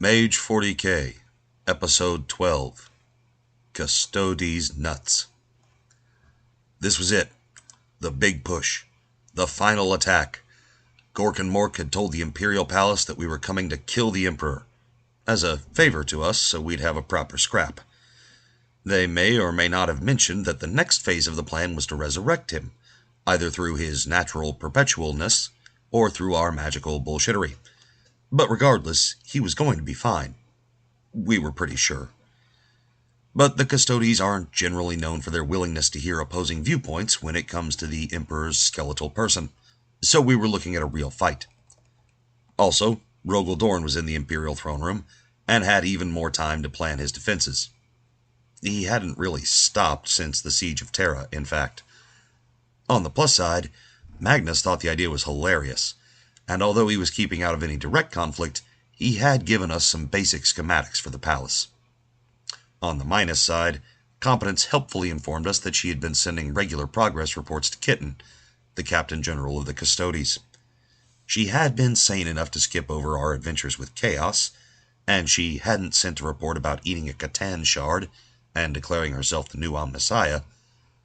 Mage 40K, Episode 12, Custo-deez Nuts. This was it. The big push. The final attack. Gork and Mork had told the Imperial Palace that we were coming to kill the Emperor, as a favor to us so we'd have a proper scrap. They may or may not have mentioned that the next phase of the plan was to resurrect him, either through his natural perpetualness or through our magical bullshittery. But regardless, he was going to be fine. We were pretty sure. But the Custo-deez aren't generally known for their willingness to hear opposing viewpoints when it comes to the Emperor's skeletal person, so we were looking at a real fight. Also, Rogel Dorn was in the Imperial throne room, and had even more time to plan his defenses. He hadn't really stopped since the Siege of Terra, in fact. On the plus side, Magnus thought the idea was hilarious, and although he was keeping out of any direct conflict, he had given us some basic schematics for the palace. On the minus side, Competence helpfully informed us that she had been sending regular progress reports to Kitten, the Captain General of the Custo-deez. She had been sane enough to skip over our adventures with Chaos, and she hadn't sent a report about eating a Catan shard and declaring herself the new Omnissiah,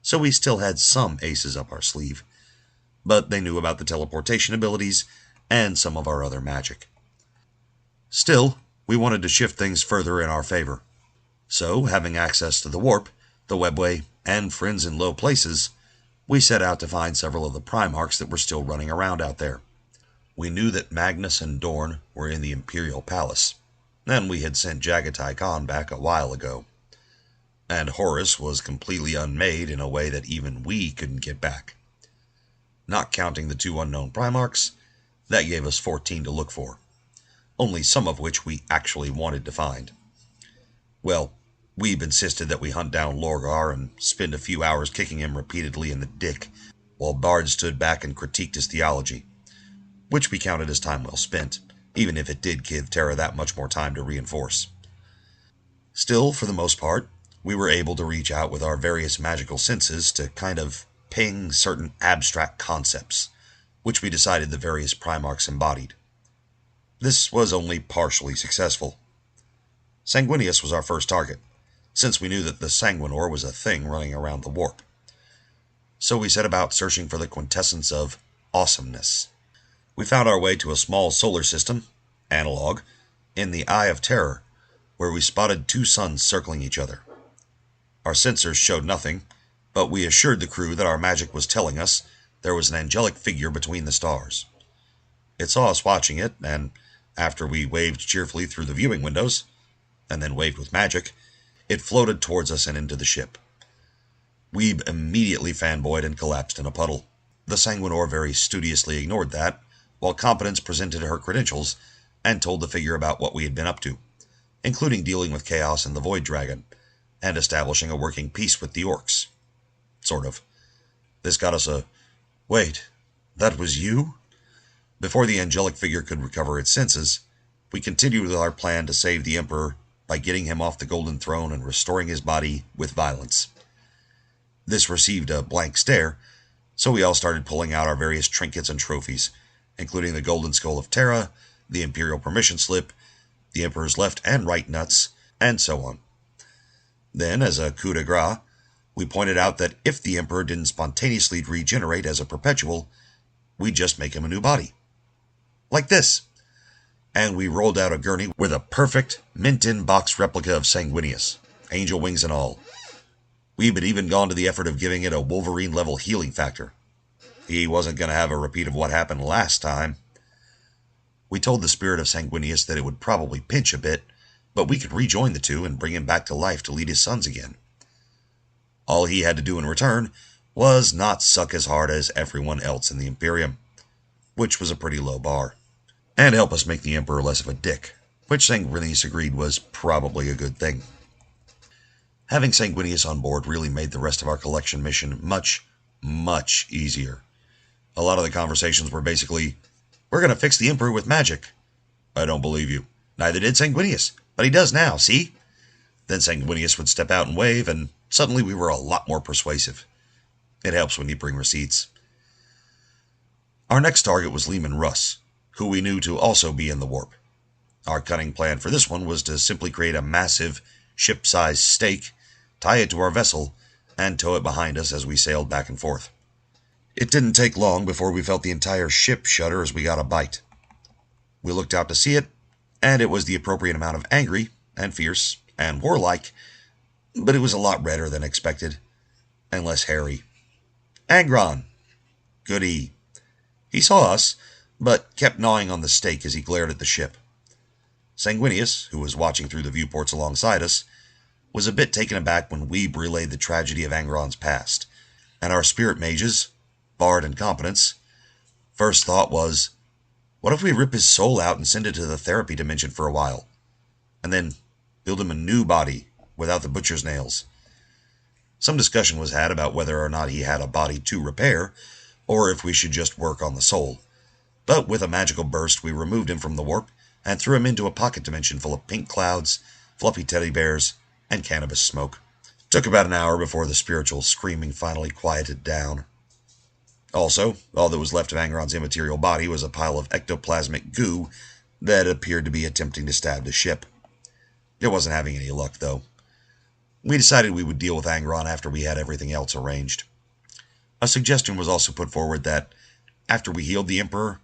so we still had some aces up our sleeve. But they knew about the teleportation abilities and some of our other magic. Still, we wanted to shift things further in our favor. So, having access to the warp, the webway, and friends in low places, we set out to find several of the Primarchs that were still running around out there. We knew that Magnus and Dorn were in the Imperial Palace, and we had sent Jagatai Khan back a while ago. And Horus was completely unmade in a way that even we couldn't get back. Not counting the 2 unknown Primarchs, that gave us 14 to look for, only some of which we actually wanted to find. Well, Weeb insisted that we hunt down Lorgar and spend a few hours kicking him repeatedly in the dick, while Bard stood back and critiqued his theology, which we counted as time well spent, even if it did give Terra that much more time to reinforce. Still, for the most part, we were able to reach out with our various magical senses to kind of ping certain abstract concepts, which we decided the various Primarchs embodied. This was only partially successful. Sanguinius was our first target, since we knew that the Sanguinor was a thing running around the warp. So we set about searching for the quintessence of awesomeness. We found our way to a small solar system, analog, in the Eye of Terror, where we spotted 2 suns circling each other. Our sensors showed nothing, but we assured the crew that our magic was telling us there was an angelic figure between the stars. It saw us watching it, and after we waved cheerfully through the viewing windows, and then waved with magic, it floated towards us and into the ship. Weeb immediately fanboyed and collapsed in a puddle. The Sanguinor very studiously ignored that, while Competence presented her credentials and told the figure about what we had been up to, including dealing with Chaos and the Void Dragon, and establishing a working peace with the Orcs. Sort of. This got us a, "Wait, that was you?" Before the angelic figure could recover its senses, we continued with our plan to save the Emperor by getting him off the Golden Throne and restoring his body with violence. This received a blank stare, so we all started pulling out our various trinkets and trophies, including the Golden Skull of Terra, the Imperial Permission Slip, the Emperor's left and right nuts, and so on. Then, as a coup de grace, we pointed out that if the Emperor didn't spontaneously regenerate as a perpetual, we'd just make him a new body. Like this. And we rolled out a gurney with a perfect, mint-in-box replica of Sanguinius, angel wings and all. We had even gone to the effort of giving it a Wolverine-level healing factor. He wasn't going to have a repeat of what happened last time. We told the spirit of Sanguinius that it would probably pinch a bit, but we could rejoin the 2 and bring him back to life to lead his sons again. All he had to do in return was not suck as hard as everyone else in the Imperium, which was a pretty low bar, and help us make the Emperor less of a dick, which Sanguinius agreed was probably a good thing. Having Sanguinius on board really made the rest of our collection mission much, much easier. A lot of the conversations were basically, "We're going to fix the Emperor with magic." "I don't believe you." "Neither did Sanguinius, but he does now, see?" Then Sanguinius would step out and wave, and suddenly we were a lot more persuasive. It helps when you bring receipts. Our next target was Lehman Russ, who we knew to also be in the warp. Our cunning plan for this one was to simply create a massive, ship-sized stake, tie it to our vessel, and tow it behind us as we sailed back and forth. It didn't take long before we felt the entire ship shudder as we got a bite. We looked out to see it, and it was the appropriate amount of angry, and fierce, and warlike, but it was a lot redder than expected, and less hairy. Angron! Goody. He saw us, but kept gnawing on the stake as he glared at the ship. Sanguinius, who was watching through the viewports alongside us, was a bit taken aback when Weeb relayed the tragedy of Angron's past, and our spirit mages, Bard and Competence, first thought was, what if we rip his soul out and send it to the therapy dimension for a while, and then build him a new body without the butcher's nails? Some discussion was had about whether or not he had a body to repair, or if we should just work on the soul. But with a magical burst, we removed him from the warp and threw him into a pocket dimension full of pink clouds, fluffy teddy bears, and cannabis smoke. Took about an hour before the spiritual screaming finally quieted down. Also, all that was left of Angron's immaterial body was a pile of ectoplasmic goo that appeared to be attempting to stab the ship. It wasn't having any luck, though. We decided we would deal with Angron after we had everything else arranged. A suggestion was also put forward that, after we healed the Emperor,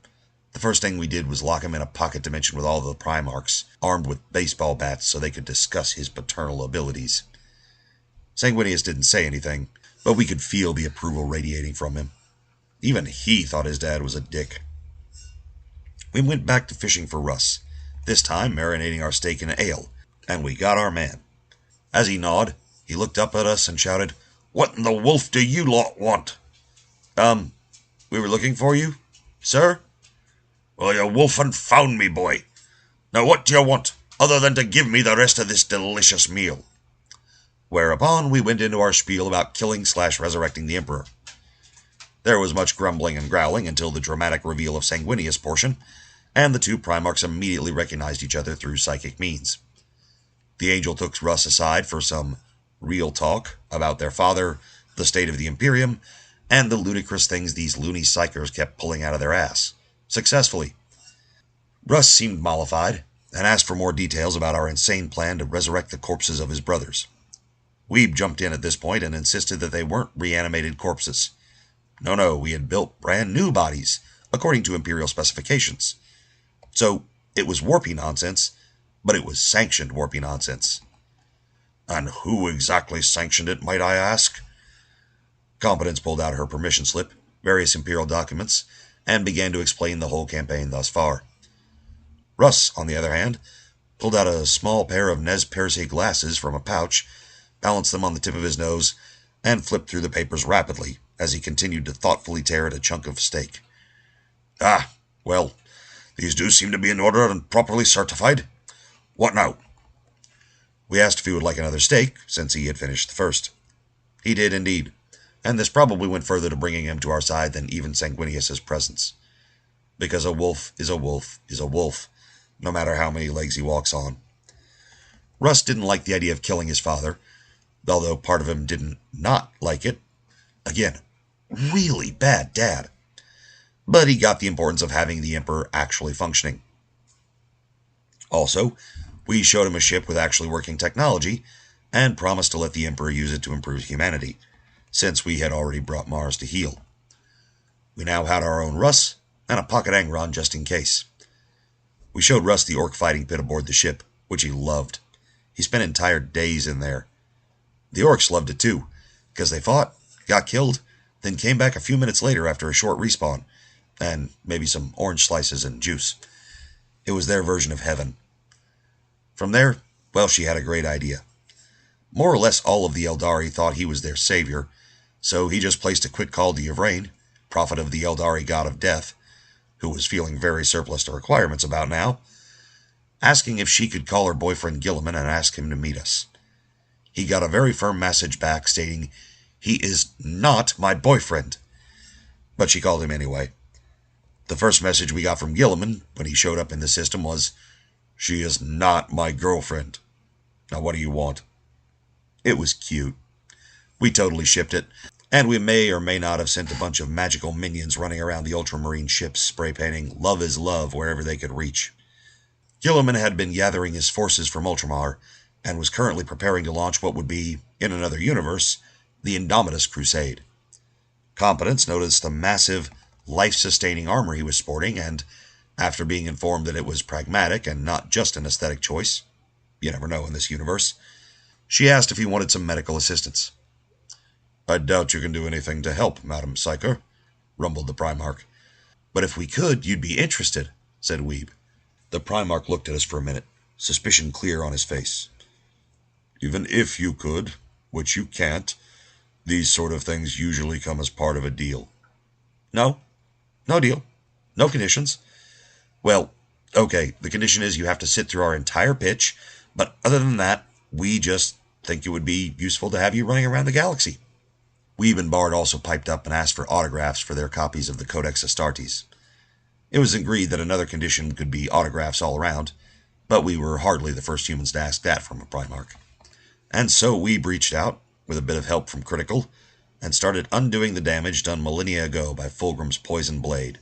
the first thing we did was lock him in a pocket dimension with all the Primarchs, armed with baseball bats so they could discuss his paternal abilities. Sanguinius didn't say anything, but we could feel the approval radiating from him. Even he thought his dad was a dick. We went back to fishing for Russ, this time marinating our steak in ale, and we got our man. As he gnawed, he looked up at us and shouted, "What in the wolf do you lot want?" We were looking for you, sir?" "Well, you wolfin' found me, boy. Now what do you want, other than to give me the rest of this delicious meal?" Whereupon we went into our spiel about killing/resurrecting the Emperor. There was much grumbling and growling until the dramatic reveal of Sanguinius' portion, and the two Primarchs immediately recognized each other through psychic means. The angel took Russ aside for some real talk about their father, the state of the Imperium, and the ludicrous things these loony psychers kept pulling out of their ass. Successfully. Russ seemed mollified, and asked for more details about our insane plan to resurrect the corpses of his brothers. Weeb jumped in at this point and insisted that they weren't reanimated corpses. No, we had built brand new bodies, according to Imperial specifications. So, it was warpy nonsense, but it was sanctioned warpy nonsense. "And who exactly sanctioned it, might I ask?" Competence pulled out her permission slip, various Imperial documents, and began to explain the whole campaign thus far. Russ, on the other hand, pulled out a small pair of Nez Perce glasses from a pouch, balanced them on the tip of his nose, and flipped through the papers rapidly as he continued to thoughtfully tear at a chunk of steak. Well, these do seem to be in order and properly certified. What now?" We asked if he would like another steak, since he had finished the first. He did indeed, and this probably went further to bringing him to our side than even Sanguinius' presence. Because a wolf is a wolf is a wolf, no matter how many legs he walks on. Russ didn't like the idea of killing his father, although part of him didn't not like it. Again, really bad dad. But he got the importance of having the Emperor actually functioning. Also, we showed him a ship with actually working technology, and promised to let the Emperor use it to improve humanity, since we had already brought Mars to heal. We now had our own Russ, and a pocket Angron just in case. We showed Russ the orc fighting pit aboard the ship, which he loved. He spent entire days in there. The orcs loved it too, because they fought, got killed, then came back a few minutes later after a short respawn, and maybe some orange slices and juice. It was their version of heaven. From there, well, she had a great idea. More or less all of the Eldari thought he was their savior, so he just placed a quick call to Yvraine, prophet of the Eldari god of death, who was feeling very surplus to requirements about now, asking if she could call her boyfriend Gilliman and ask him to meet us. He got a very firm message back stating, "He is not my boyfriend." But she called him anyway. The first message we got from Gilliman when he showed up in the system was, "She is not my girlfriend. Now what do you want?" It was cute. We totally shipped it, and we may or may not have sent a bunch of magical minions running around the ultramarine ships spray painting "Love is love" wherever they could reach. Gilliman had been gathering his forces from Ultramar, and was currently preparing to launch what would be, in another universe, the Indomitus Crusade. Competence noticed the massive, life-sustaining armor he was sporting, and, after being informed that it was pragmatic and not just an aesthetic choice, you never know in this universe, she asked if he wanted some medical assistance. "I doubt you can do anything to help, Madam Psyker," rumbled the Primarch. "But if we could, you'd be interested," said Weeb. The Primarch looked at us for a minute, suspicion clear on his face. "Even if you could, which you can't, these sort of things usually come as part of a deal." "No. No deal. No conditions." "Well, okay, the condition is you have to sit through our entire pitch, but other than that, we just think it would be useful to have you running around the galaxy." Weeb and Bard also piped up and asked for autographs for their copies of the Codex Astartes. It was agreed that another condition could be autographs all around, but we were hardly the first humans to ask that from a Primarch. And so Weeb reached out, with a bit of help from Critical, and started undoing the damage done millennia ago by Fulgrim's poison blade.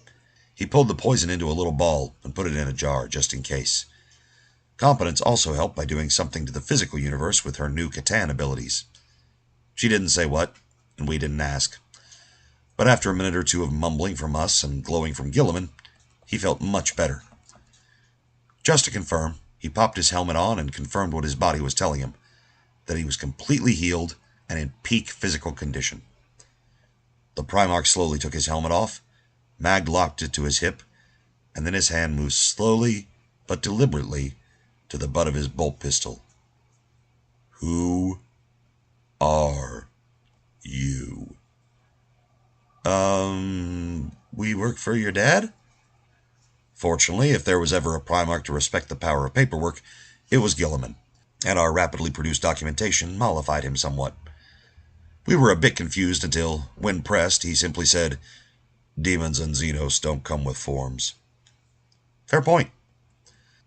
He pulled the poison into a little ball and put it in a jar, just in case. Competence also helped by doing something to the physical universe with her new Catan abilities. She didn't say what, and we didn't ask. But after a minute or two of mumbling from us and glowing from Gilliman, he felt much better. Just to confirm, he popped his helmet on and confirmed what his body was telling him, that he was completely healed and in peak physical condition. The Primarch slowly took his helmet off, Mag locked it to his hip, and then his hand moved slowly but deliberately to the butt of his bolt pistol. "Who are you?" We work for your dad?" Fortunately, if there was ever a Primarch to respect the power of paperwork, it was Gilliman, and our rapidly produced documentation mollified him somewhat. We were a bit confused until, when pressed, he simply said, "Demons and Xenos don't come with forms." Fair point.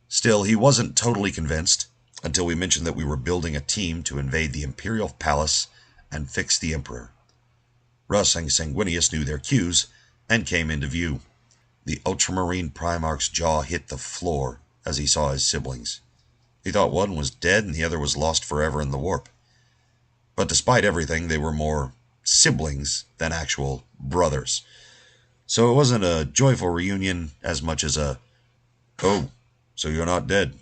Still, he wasn't totally convinced until we mentioned that we were building a team to invade the Imperial Palace and fix the Emperor. Russ and Sanguinius knew their cues and came into view. The Ultramarine Primarch's jaw hit the floor as he saw his siblings. He thought one was dead and the other was lost forever in the warp. But despite everything, they were more siblings than actual brothers. So it wasn't a joyful reunion as much as a, "Oh, so you're not dead.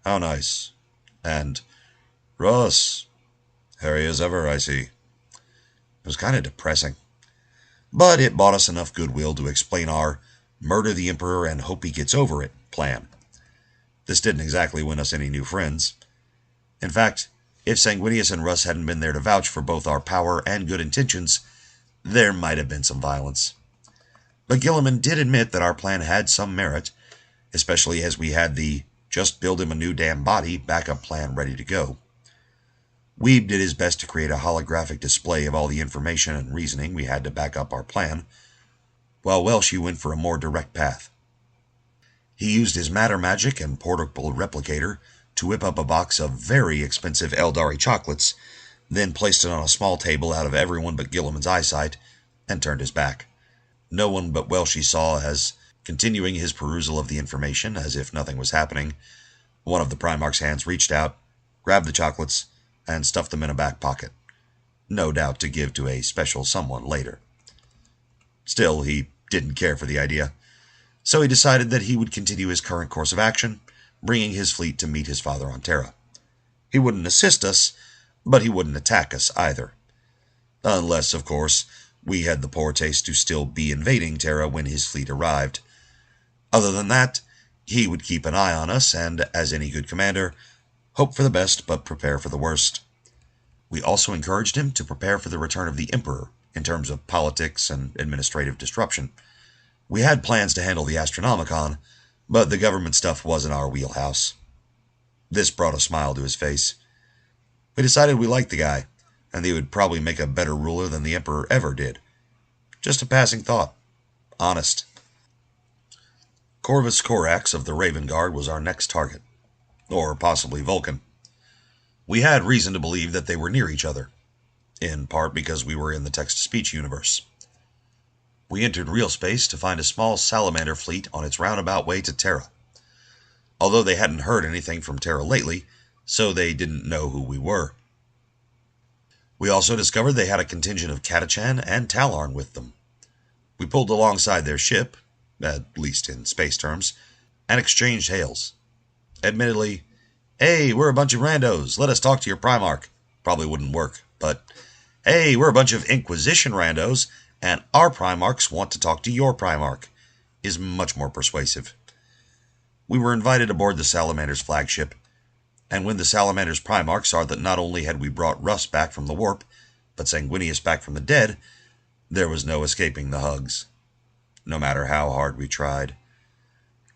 How nice." And, "Russ, hairy as ever, I see." It was kind of depressing. But it bought us enough goodwill to explain our murder the Emperor and hope he gets over it plan. This didn't exactly win us any new friends. In fact, if Sanguinius and Russ hadn't been there to vouch for both our power and good intentions, there might have been some violence. But Gilliman did admit that our plan had some merit, especially as we had the just build him a new damn body backup plan ready to go. Weeb did his best to create a holographic display of all the information and reasoning we had to back up our plan, while Welsh went for a more direct path. He used his matter magic and portable replicator to whip up a box of very expensive Eldari chocolates, then placed it on a small table out of everyone but Gilliman's eyesight, and turned his back. No one but Welsh saw as, continuing his perusal of the information as if nothing was happening, one of the Primarch's hands reached out, grabbed the chocolates, and stuffed them in a back pocket, no doubt to give to a special someone later. Still, he didn't care for the idea, so he decided that he would continue his current course of action, bringing his fleet to meet his father on Terra. He wouldn't assist us, but he wouldn't attack us either. Unless, of course, we had the poor taste to still be invading Terra when his fleet arrived. Other than that, he would keep an eye on us and, as any good commander, hope for the best but prepare for the worst. We also encouraged him to prepare for the return of the Emperor in terms of politics and administrative disruption. We had plans to handle the Astronomicon, but the government stuff wasn't our wheelhouse. This brought a smile to his face. We decided we liked the guy, and that he would probably make a better ruler than the Emperor ever did. Just a passing thought. Honest. Corvus Corax of the Raven Guard was our next target. Or possibly Vulcan. We had reason to believe that they were near each other, in part because we were in the text-to-speech universe. We entered real space to find a small salamander fleet on its roundabout way to Terra. although they hadn't heard anything from Terra lately, so they didn't know who we were. We also discovered they had a contingent of Catachan and Talarn with them. We pulled alongside their ship, at least in space terms, and exchanged hails. Admittedly, "Hey, we're a bunch of randos, let us talk to your Primarch," probably wouldn't work, but, "Hey, we're a bunch of Inquisition randos, and our Primarchs want to talk to your Primarch," is much more persuasive. We were invited aboard the Salamander's flagship, and when the Salamander's Primarch saw that not only had we brought Russ back from the warp, but Sanguinius back from the dead, there was no escaping the hugs, no matter how hard we tried.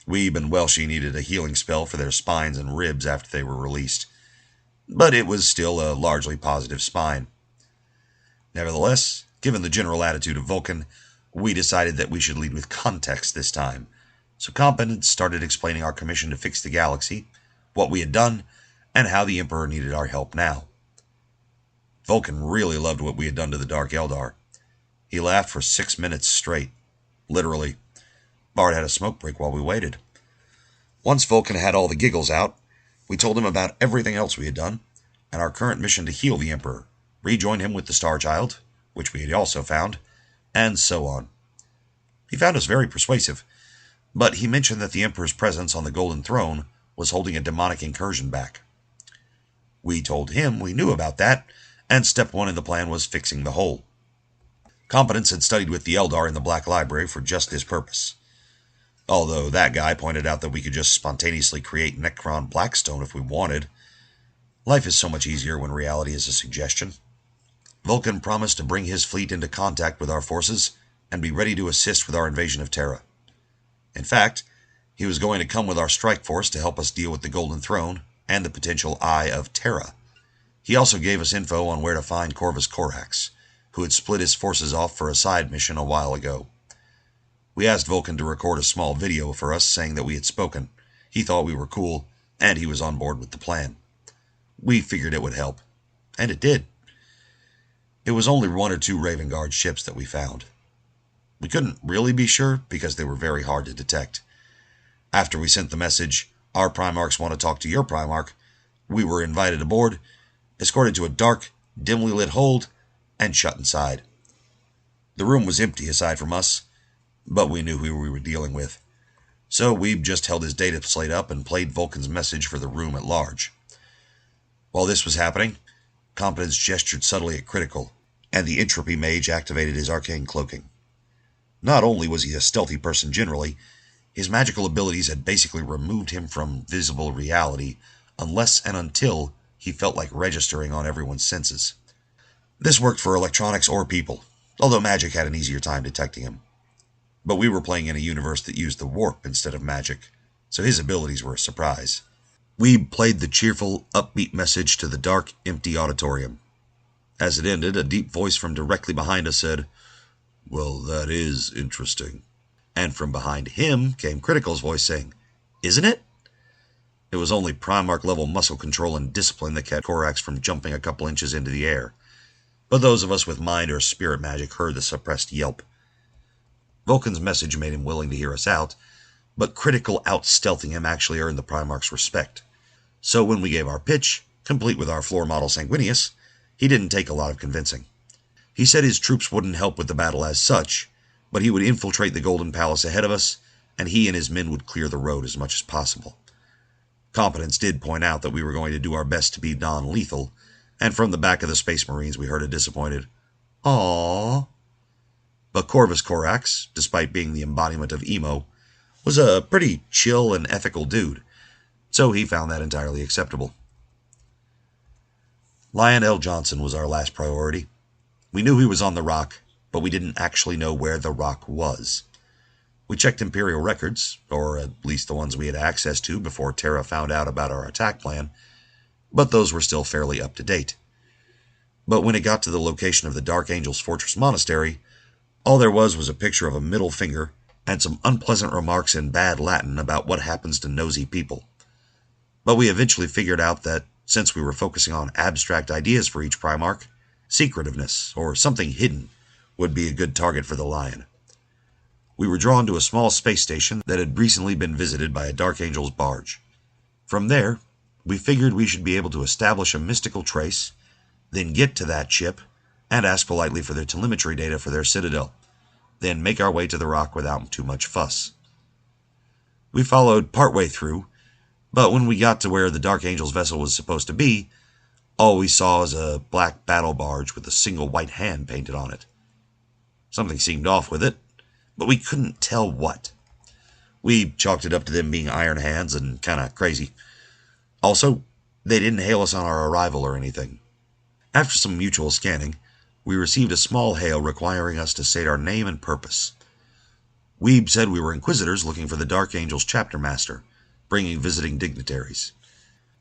Weeb and Welshie needed a healing spell for their spines and ribs after they were released, but it was still a largely positive spine. Nevertheless, given the general attitude of Vulcan, we decided that we should lead with context this time, so Competence started explaining our commission to fix the galaxy, what we had done, and how the Emperor needed our help now. Vulcan really loved what we had done to the Dark Eldar. He laughed for 6 minutes straight. Literally. Bard had a smoke break while we waited. Once Vulcan had all the giggles out, we told him about everything else we had done, and our current mission to heal the Emperor, rejoin him with the Star Child, which we had also found, and so on. He found us very persuasive, but he mentioned that the Emperor's presence on the Golden Throne was holding a demonic incursion back. We told him we knew about that, and step one in the plan was fixing the hole. Competence had studied with the Eldar in the Black Library for just this purpose. Although that guy pointed out that we could just spontaneously create Necron Blackstone if we wanted. Life is so much easier when reality is a suggestion. Vulcan promised to bring his fleet into contact with our forces and be ready to assist with our invasion of Terra. In fact, he was going to come with our strike force to help us deal with the Golden Throne and the potential Eye of Terra. He also gave us info on where to find Corvus Corax, who had split his forces off for a side mission a while ago. We asked Vulcan to record a small video for us saying that we had spoken. He thought we were cool, and he was on board with the plan. We figured it would help, and it did. It was only 1 or 2 Raven Guard ships that we found. We couldn't really be sure because they were very hard to detect. After we sent the message, "Our Primarchs want to talk to your Primarch," we were invited aboard, escorted to a dark, dimly lit hold, and shut inside. The room was empty aside from us, but we knew who we were dealing with. So Weeb just held his data slate up and played Vulcan's message for the room at large. While this was happening, Competence gestured subtly at Critical, and the Entropy Mage activated his arcane cloaking. Not only was he a stealthy person generally, his magical abilities had basically removed him from visible reality unless and until he felt like registering on everyone's senses. This worked for electronics or people, although magic had an easier time detecting him. But we were playing in a universe that used the warp instead of magic, so his abilities were a surprise. We played the cheerful, upbeat message to the dark, empty auditorium. As it ended, a deep voice from directly behind us said, "Well, that is interesting." And from behind him came Critical's voice saying, "Isn't it?" It was only Primarch-level muscle control and discipline that kept Corax from jumping a couple inches into the air, but those of us with mind or spirit magic heard the suppressed yelp. Vulcan's message made him willing to hear us out, but Critical out-stealthing him actually earned the Primarch's respect. So when we gave our pitch, complete with our floor model Sanguinius, he didn't take a lot of convincing. He said his troops wouldn't help with the battle as such, but he would infiltrate the Golden Palace ahead of us, and he and his men would clear the road as much as possible. Competence did point out that we were going to do our best to be non-lethal, and from the back of the Space Marines we heard a disappointed, "Aww." But Corvus Corax, despite being the embodiment of emo, was a pretty chill and ethical dude, so he found that entirely acceptable. Lion L. Johnson was our last priority. We knew he was on the rock, but we didn't actually know where the rock was. We checked Imperial records, or at least the ones we had access to before Terra found out about our attack plan, but those were still fairly up to date. But when it got to the location of the Dark Angel's Fortress Monastery, all there was a picture of a middle finger and some unpleasant remarks in bad Latin about what happens to nosy people. But we eventually figured out that, since we were focusing on abstract ideas for each Primarch, secretiveness, or something hidden, would be a good target for the Lion. We were drawn to a small space station that had recently been visited by a Dark Angel's barge. From there, we figured we should be able to establish a mystical trace, then get to that ship and ask politely for their telemetry data for their citadel, then make our way to the rock without too much fuss. We followed partway through, but when we got to where the Dark Angel's vessel was supposed to be, all we saw was a black battle barge with a single white hand painted on it. Something seemed off with it, but we couldn't tell what. We chalked it up to them being iron hands and kinda crazy. Also, they didn't hail us on our arrival or anything. After some mutual scanning, we received a small hail requiring us to state our name and purpose. Weeb said we were Inquisitors looking for the Dark Angel's chapter master, bringing visiting dignitaries.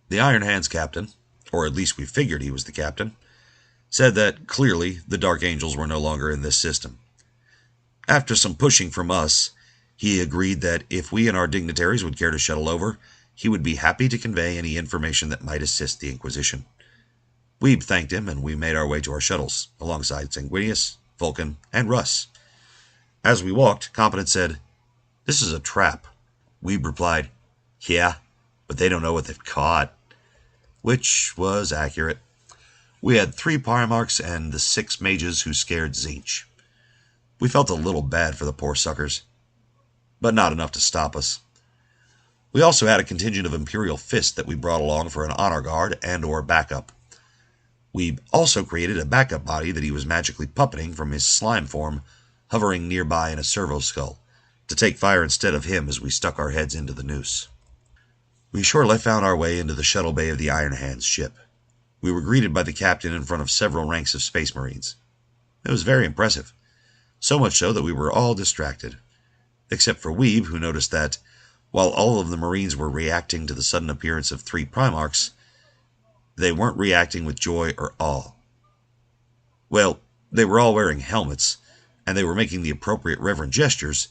The Iron Hands captain, or at least we figured he was the captain, said that clearly the Dark Angels were no longer in this system. After some pushing from us, he agreed that if we and our dignitaries would care to shuttle over, he would be happy to convey any information that might assist the Inquisition. Weeb thanked him, and we made our way to our shuttles, alongside Sanguinius, Vulcan, and Russ. As we walked, Competent said, "This is a trap." Weeb replied, "Yeah, but they don't know what they've caught." Which was accurate. We had 3 Primarchs and the 6 mages who scared Tzeentch. We felt a little bad for the poor suckers, but not enough to stop us. We also had a contingent of Imperial Fists that we brought along for an honor guard and or backup. We also created a backup body that he was magically puppeting from his slime form, hovering nearby in a servo skull, to take fire instead of him as we stuck our heads into the noose. We shortly found our way into the shuttle bay of the Iron Hands ship. We were greeted by the captain in front of several ranks of Space Marines. It was very impressive, so much so that we were all distracted, except for Weeb, who noticed that, while all of the Marines were reacting to the sudden appearance of 3 Primarchs, they weren't reacting with joy or awe. Well, they were all wearing helmets, and they were making the appropriate reverent gestures,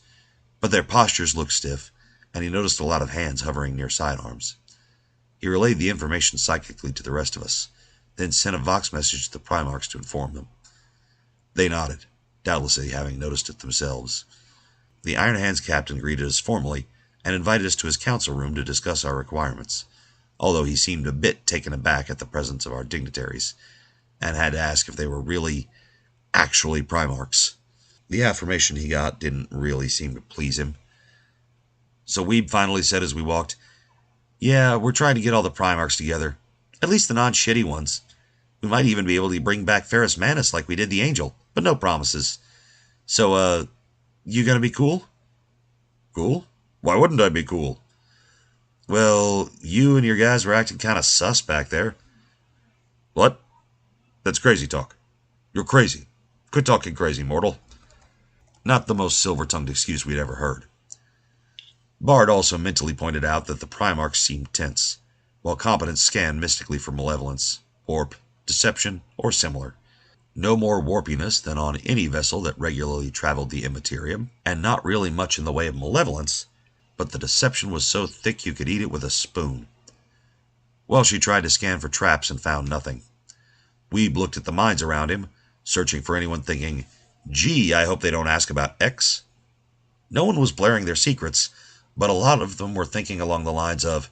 but their postures looked stiff, and he noticed a lot of hands hovering near sidearms. He relayed the information psychically to the rest of us, then sent a Vox message to the Primarchs to inform them. They nodded, doubtlessly having noticed it themselves. The Iron Hands captain greeted us formally and invited us to his council room to discuss our requirements, although he seemed a bit taken aback at the presence of our dignitaries, and had to ask if they were really, actually Primarchs. The affirmation he got didn't really seem to please him. So Weeb finally said as we walked, "Yeah, we're trying to get all the Primarchs together, at least the non-shitty ones. We might even be able to bring back Ferrus Manus like we did the Angel, but no promises. So, you gonna be cool?" "Cool? Why wouldn't I be cool?" "Well, you and your guys were acting kind of sus back there." "What? That's crazy talk. You're crazy. Quit talking crazy, mortal." Not the most silver-tongued excuse we'd ever heard. Bard also mentally pointed out that the Primarchs seemed tense, while Competence scanned mystically for malevolence, warp, deception, or similar. No more warpiness than on any vessel that regularly traveled the Immaterium, and not really much in the way of malevolence, but the deception was so thick you could eat it with a spoon. Well, she tried to scan for traps and found nothing. Weeb looked at the minds around him, searching for anyone thinking, "Gee, I hope they don't ask about X." No one was blaring their secrets, but a lot of them were thinking along the lines of,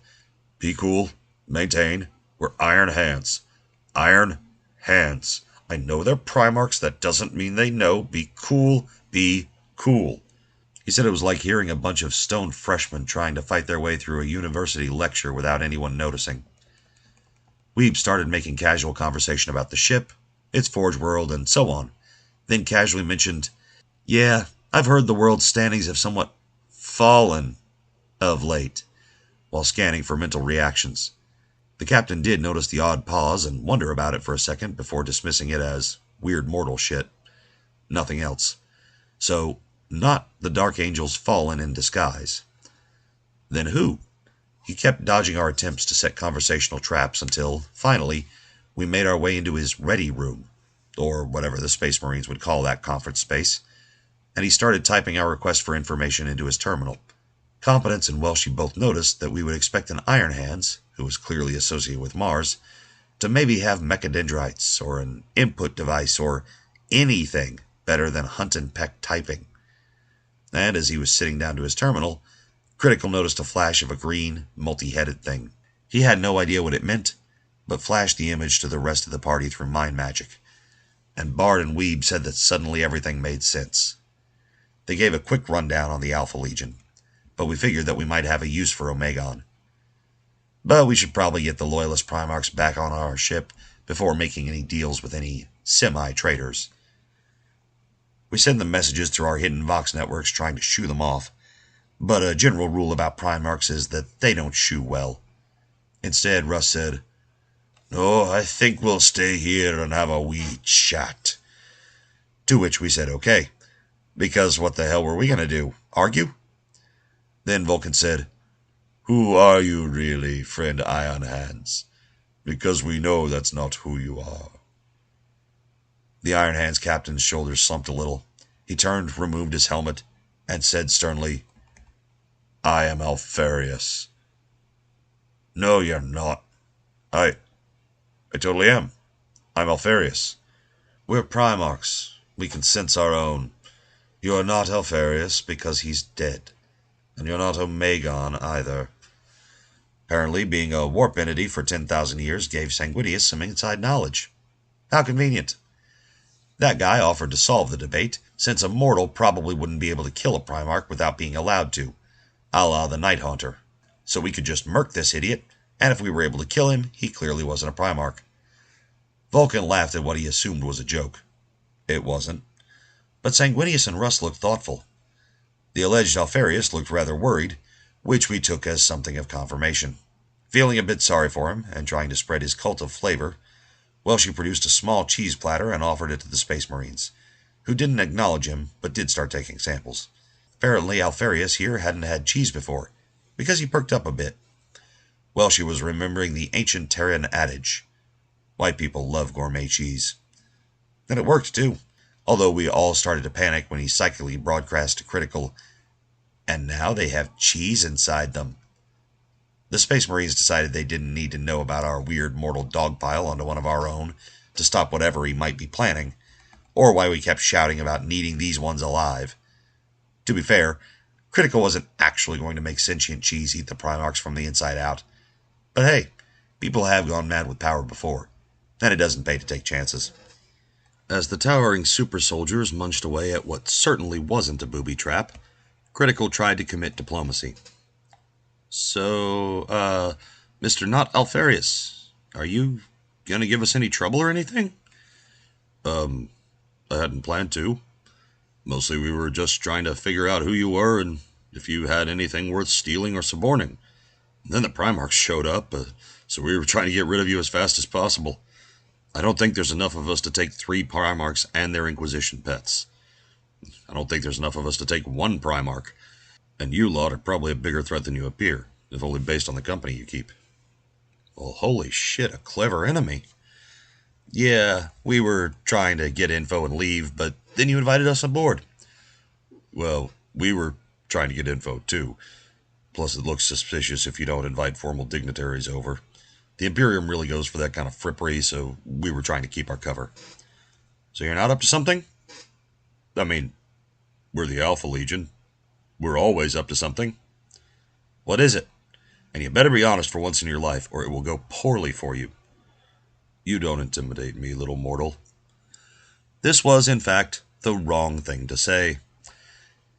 "Be cool, maintain, we're Iron Hands. Iron Hands. I know they're Primarchs, that doesn't mean they know. Be cool, be cool." He said it was like hearing a bunch of stoned freshmen trying to fight their way through a university lecture without anyone noticing. Weeb started making casual conversation about the ship, its forge world, and so on, then casually mentioned, "Yeah, I've heard the world's standings have somewhat fallen of late," while scanning for mental reactions. The captain did notice the odd pause and wonder about it for a second before dismissing it as weird mortal shit. Nothing else. So, not the Dark Angels fallen in disguise. Then who? He kept dodging our attempts to set conversational traps until, finally, we made our way into his ready room, or whatever the Space Marines would call that conference space, and he started typing our request for information into his terminal. Competence and Welshie both noticed that we would expect an Iron Hands, who was clearly associated with Mars, to maybe have mechadendrites or an input device or anything better than hunt and peck typing. And as he was sitting down to his terminal, Critical noticed a flash of a green, multi-headed thing. He had no idea what it meant, but flashed the image to the rest of the party through mind magic, and Bard and Weeb said that suddenly everything made sense. They gave a quick rundown on the Alpha Legion, but we figured that we might have a use for Omegon. But we should probably get the Loyalist Primarchs back on our ship before making any deals with any semi-traitors. We send them messages through our hidden Vox networks trying to shoo them off, but a general rule about Primarchs is that they don't shoo well. Instead, Russ said, "No, I think we'll stay here and have a wee chat." To which we said okay, because what the hell were we going to do? Argue? Then Vulcan said, "Who are you really, friend Iron Hands? Because we know that's not who you are." The Iron Hands captain's shoulders slumped a little. He turned, removed his helmet, and said sternly, "I am Alfarius." "No, you're not." I totally am. I'm Alfarius." "We're Primarchs. We can sense our own. You're not Alfarius because he's dead. And you're not Omegon either." Apparently, being a warp entity for 10,000 years gave Sanguinius some inside knowledge. How convenient. That guy offered to solve the debate, since a mortal probably wouldn't be able to kill a Primarch without being allowed to, a la the Night Haunter. So we could just murk this idiot, and if we were able to kill him, he clearly wasn't a Primarch. Vulcan laughed at what he assumed was a joke. It wasn't. But Sanguinius and Russ looked thoughtful. The alleged Alfarius looked rather worried, which we took as something of confirmation. Feeling a bit sorry for him, and trying to spread his cult of flavor, Welshie produced a small cheese platter and offered it to the Space Marines, who didn't acknowledge him, but did start taking samples. Apparently Alfarius here hadn't had cheese before, because he perked up a bit. Welshie was remembering the ancient Terran adage, "White people love gourmet cheese." And it worked, too, although we all started to panic when he psychically broadcast to Critical, "And now they have cheese inside them." The Space Marines decided they didn't need to know about our weird mortal dogpile onto one of our own to stop whatever he might be planning, or why we kept shouting about needing these ones alive. To be fair, Critical wasn't actually going to make sentient cheese eat the Primarchs from the inside out. But hey, people have gone mad with power before, and it doesn't pay to take chances. As the towering super soldiers munched away at what certainly wasn't a booby trap, Critical tried to commit diplomacy. "So, Mr. Not Alfarius, are you gonna give us any trouble or anything?" I hadn't planned to. Mostly we were just trying to figure out who you were and if you had anything worth stealing or suborning. Then the Primarchs showed up, so we were trying to get rid of you as fast as possible. I don't think there's enough of us to take 3 Primarchs and their Inquisition pets. I don't think there's enough of us to take 1 Primarch. And you lot are probably a bigger threat than you appear, if only based on the company you keep." "Well, holy shit, a clever enemy." "Yeah, we were trying to get info and leave, but then you invited us aboard." "Well, we were trying to get info, too. Plus, it looks suspicious if you don't invite formal dignitaries over. The Imperium really goes for that kind of frippery, so we were trying to keep our cover." "So you're not up to something?" "I mean, we're the Alpha Legion. We're always up to something." "What is it? And you better be honest for once in your life, or it will go poorly for you." "You don't intimidate me, little mortal." This was, in fact, the wrong thing to say.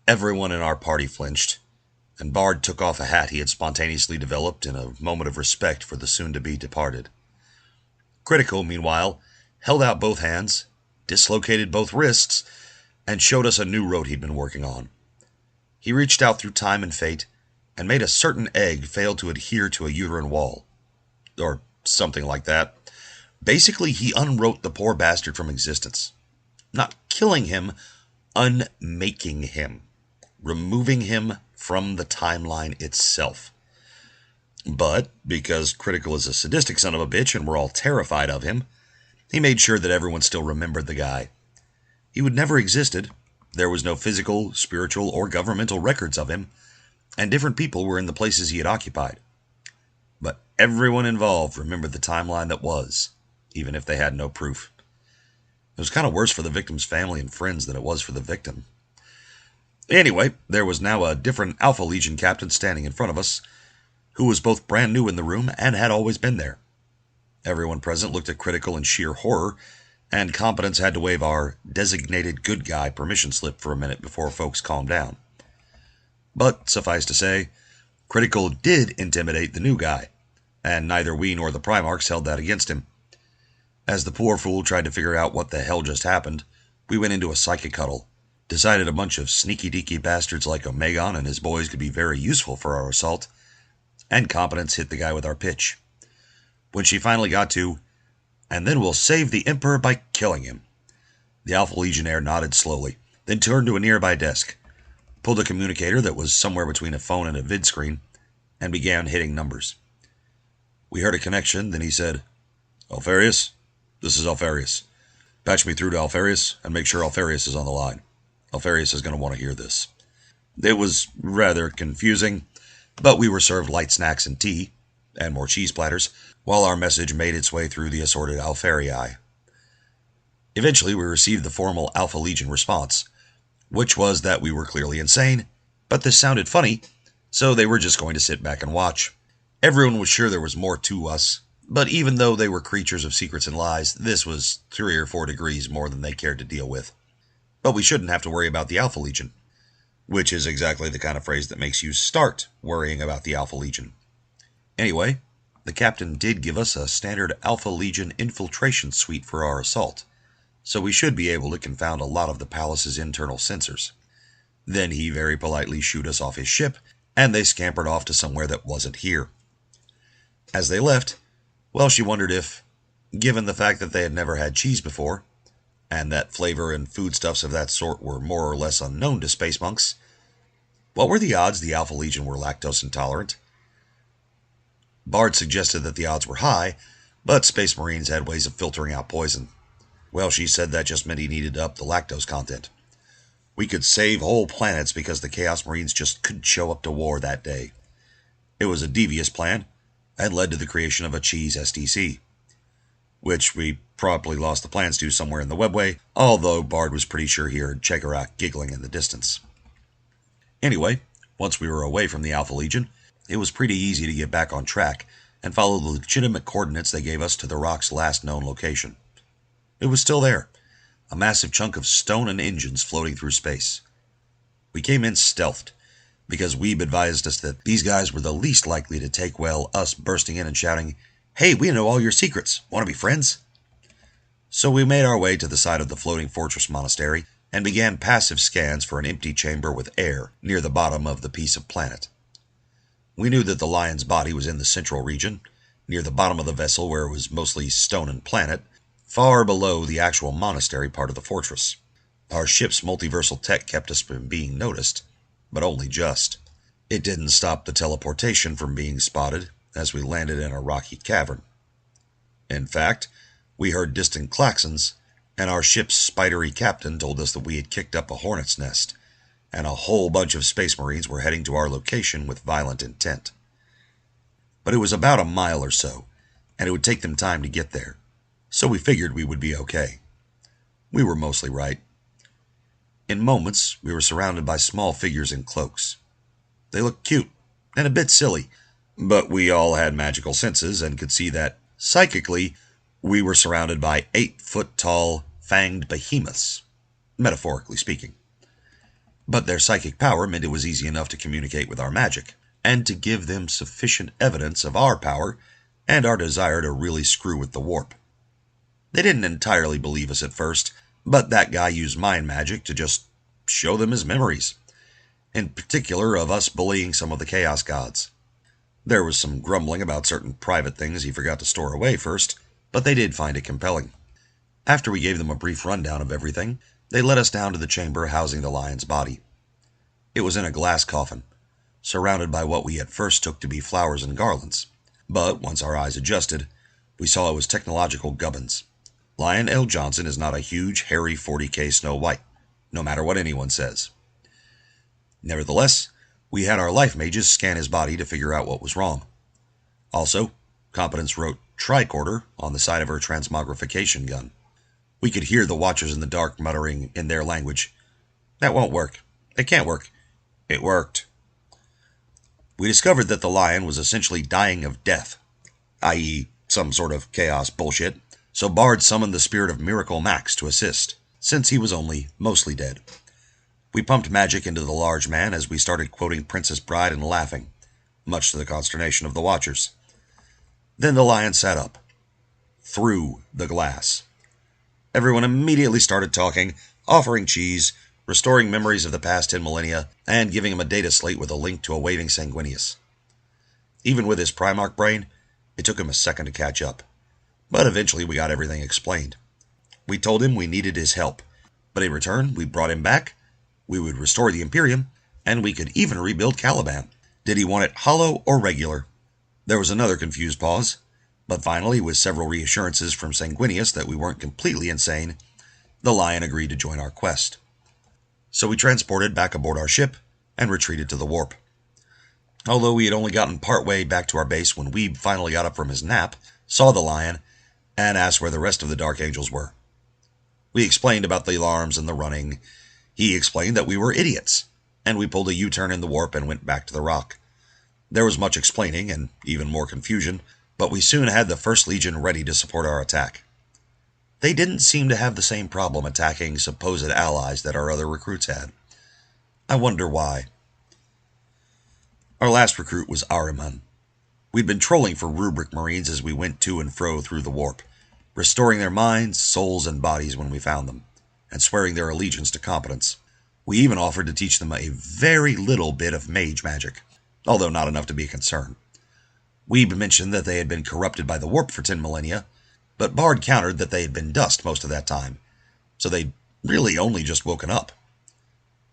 Everyone in our party flinched, and Bard took off a hat he had spontaneously developed in a moment of respect for the soon-to-be departed. Critical, meanwhile, held out both hands, dislocated both wrists, and showed us a new road he'd been working on. He reached out through time and fate, and made a certain egg fail to adhere to a uterine wall. Or something like that. Basically, he unwrote the poor bastard from existence. Not killing him, unmaking him. Removing him from the timeline itself. But, because Critical is a sadistic son of a bitch and we're all terrified of him, he made sure that everyone still remembered the guy. He would never existed. There was no physical, spiritual, or governmental records of him, and different people were in the places he had occupied. But everyone involved remembered the timeline that was, even if they had no proof. It was kind of worse for the victim's family and friends than it was for the victim. Anyway, there was now a different Alpha Legion captain standing in front of us, who was both brand new in the room and had always been there. Everyone present looked at Critical in sheer horror, and Competence had to wave our designated good guy permission slip for a minute before folks calmed down. But suffice to say, Critical did intimidate the new guy, and neither we nor the Primarchs held that against him. As the poor fool tried to figure out what the hell just happened, we went into a psychic huddle, decided a bunch of sneaky-deaky bastards like Omegon and his boys could be very useful for our assault, and Competence hit the guy with our pitch. When she finally got to, "And then we'll save the Emperor by killing him," the Alpha Legionnaire nodded slowly, then turned to a nearby desk, pulled a communicator that was somewhere between a phone and a vid screen, and began hitting numbers. We heard a connection, then he said, "Alfarius, this is Alfarius. Patch me through to Alfarius, and make sure Alfarius is on the line. Alfarius is going to want to hear this." It was rather confusing, but we were served light snacks and tea, and more cheese platters, while our message made its way through the assorted Alfarii. Eventually, we received the formal Alpha Legion response, which was that we were clearly insane, but this sounded funny, so they were just going to sit back and watch. Everyone was sure there was more to us, but even though they were creatures of secrets and lies, this was 3 or 4 degrees more than they cared to deal with. But we shouldn't have to worry about the Alpha Legion, which is exactly the kind of phrase that makes you start worrying about the Alpha Legion. Anyway, the captain did give us a standard Alpha Legion infiltration suite for our assault, so we should be able to confound a lot of the palace's internal sensors. Then he very politely shooed us off his ship, and they scampered off to somewhere that wasn't here. As they left, well, she wondered if, given the fact that they had never had cheese before, and that flavor and foodstuffs of that sort were more or less unknown to space monks, what were the odds the Alpha Legion were lactose intolerant? Bard suggested that the odds were high, but Space Marines had ways of filtering out poison. Well, she said that just meant he needed to up the lactose content. We could save whole planets because the Chaos Marines just couldn't show up to war that day. It was a devious plan, and led to the creation of a cheese SDC, which we promptly lost the plans to somewhere in the webway, although Bard was pretty sure he heard Chegarak giggling in the distance. Anyway, once we were away from the Alpha Legion, it was pretty easy to get back on track and follow the legitimate coordinates they gave us to the rock's last known location. It was still there, a massive chunk of stone and engines floating through space. We came in stealthed, because Weeb advised us that these guys were the least likely to take well us bursting in and shouting, "Hey, we know all your secrets. Want to be friends?" So we made our way to the side of the floating fortress monastery and began passive scans for an empty chamber with air near the bottom of the piece of planet. We knew that the lion's body was in the central region, near the bottom of the vessel where it was mostly stone and planet, far below the actual monastery part of the fortress. Our ship's multiversal tech kept us from being noticed, but only just. It didn't stop the teleportation from being spotted as we landed in a rocky cavern. In fact, we heard distant klaxons, and our ship's spidery captain told us that we had kicked up a hornet's nest, and a whole bunch of Space Marines were heading to our location with violent intent. But it was about a mile or so, and it would take them time to get there, so we figured we would be okay. We were mostly right. In moments, we were surrounded by small figures in cloaks. They looked cute, and a bit silly, but we all had magical senses and could see that, psychically, we were surrounded by 8-foot-tall, fanged behemoths, metaphorically speaking. But their psychic power meant it was easy enough to communicate with our magic, and to give them sufficient evidence of our power and our desire to really screw with the warp. They didn't entirely believe us at first, but that guy used mind magic to just show them his memories, in particular of us bullying some of the Chaos Gods. There was some grumbling about certain private things he forgot to store away first, but they did find it compelling. After we gave them a brief rundown of everything, they led us down to the chamber housing the lion's body. It was in a glass coffin, surrounded by what we at first took to be flowers and garlands, but once our eyes adjusted, we saw it was technological gubbins. Lion L. Johnson is not a huge, hairy 40K Snow White, no matter what anyone says. Nevertheless, we had our life mages scan his body to figure out what was wrong. Also, Competence wrote tricorder on the side of her transmogrification gun. We could hear the watchers in the dark muttering in their language, "That won't work. It can't work." It worked. We discovered that the lion was essentially dying of death, i.e., some sort of chaos bullshit, so Bard summoned the spirit of Miracle Max to assist, since he was only mostly dead. We pumped magic into the large man as we started quoting Princess Bride and laughing, much to the consternation of the watchers. Then the lion sat up, through the glass. Everyone immediately started talking, offering cheese, restoring memories of the past 10 millennia, and giving him a data slate with a link to a waving Sanguinius. Even with his Primarch brain, it took him a second to catch up, but eventually we got everything explained. We told him we needed his help, but in return we brought him back, we would restore the Imperium, and we could even rebuild Caliban. Did he want it hollow or regular? There was another confused pause, but finally, with several reassurances from Sanguinius that we weren't completely insane, the lion agreed to join our quest. So we transported back aboard our ship and retreated to the warp. Although we had only gotten partway back to our base when Weeb finally got up from his nap, saw the lion, and asked where the rest of the Dark Angels were. We explained about the alarms and the running. He explained that we were idiots, and we pulled a U-turn in the warp and went back to the rock. There was much explaining and even more confusion, but we soon had the First Legion ready to support our attack. They didn't seem to have the same problem attacking supposed allies that our other recruits had. I wonder why. Our last recruit was Ahriman. We'd been trolling for Rubric Marines as we went to and fro through the warp, restoring their minds, souls, and bodies when we found them, and swearing their allegiance to competence. We even offered to teach them a very little bit of mage magic, although not enough to be a concern. Weeb mentioned that they had been corrupted by the warp for 10 millennia, but Bard countered that they had been dust most of that time, so they'd really only just woken up.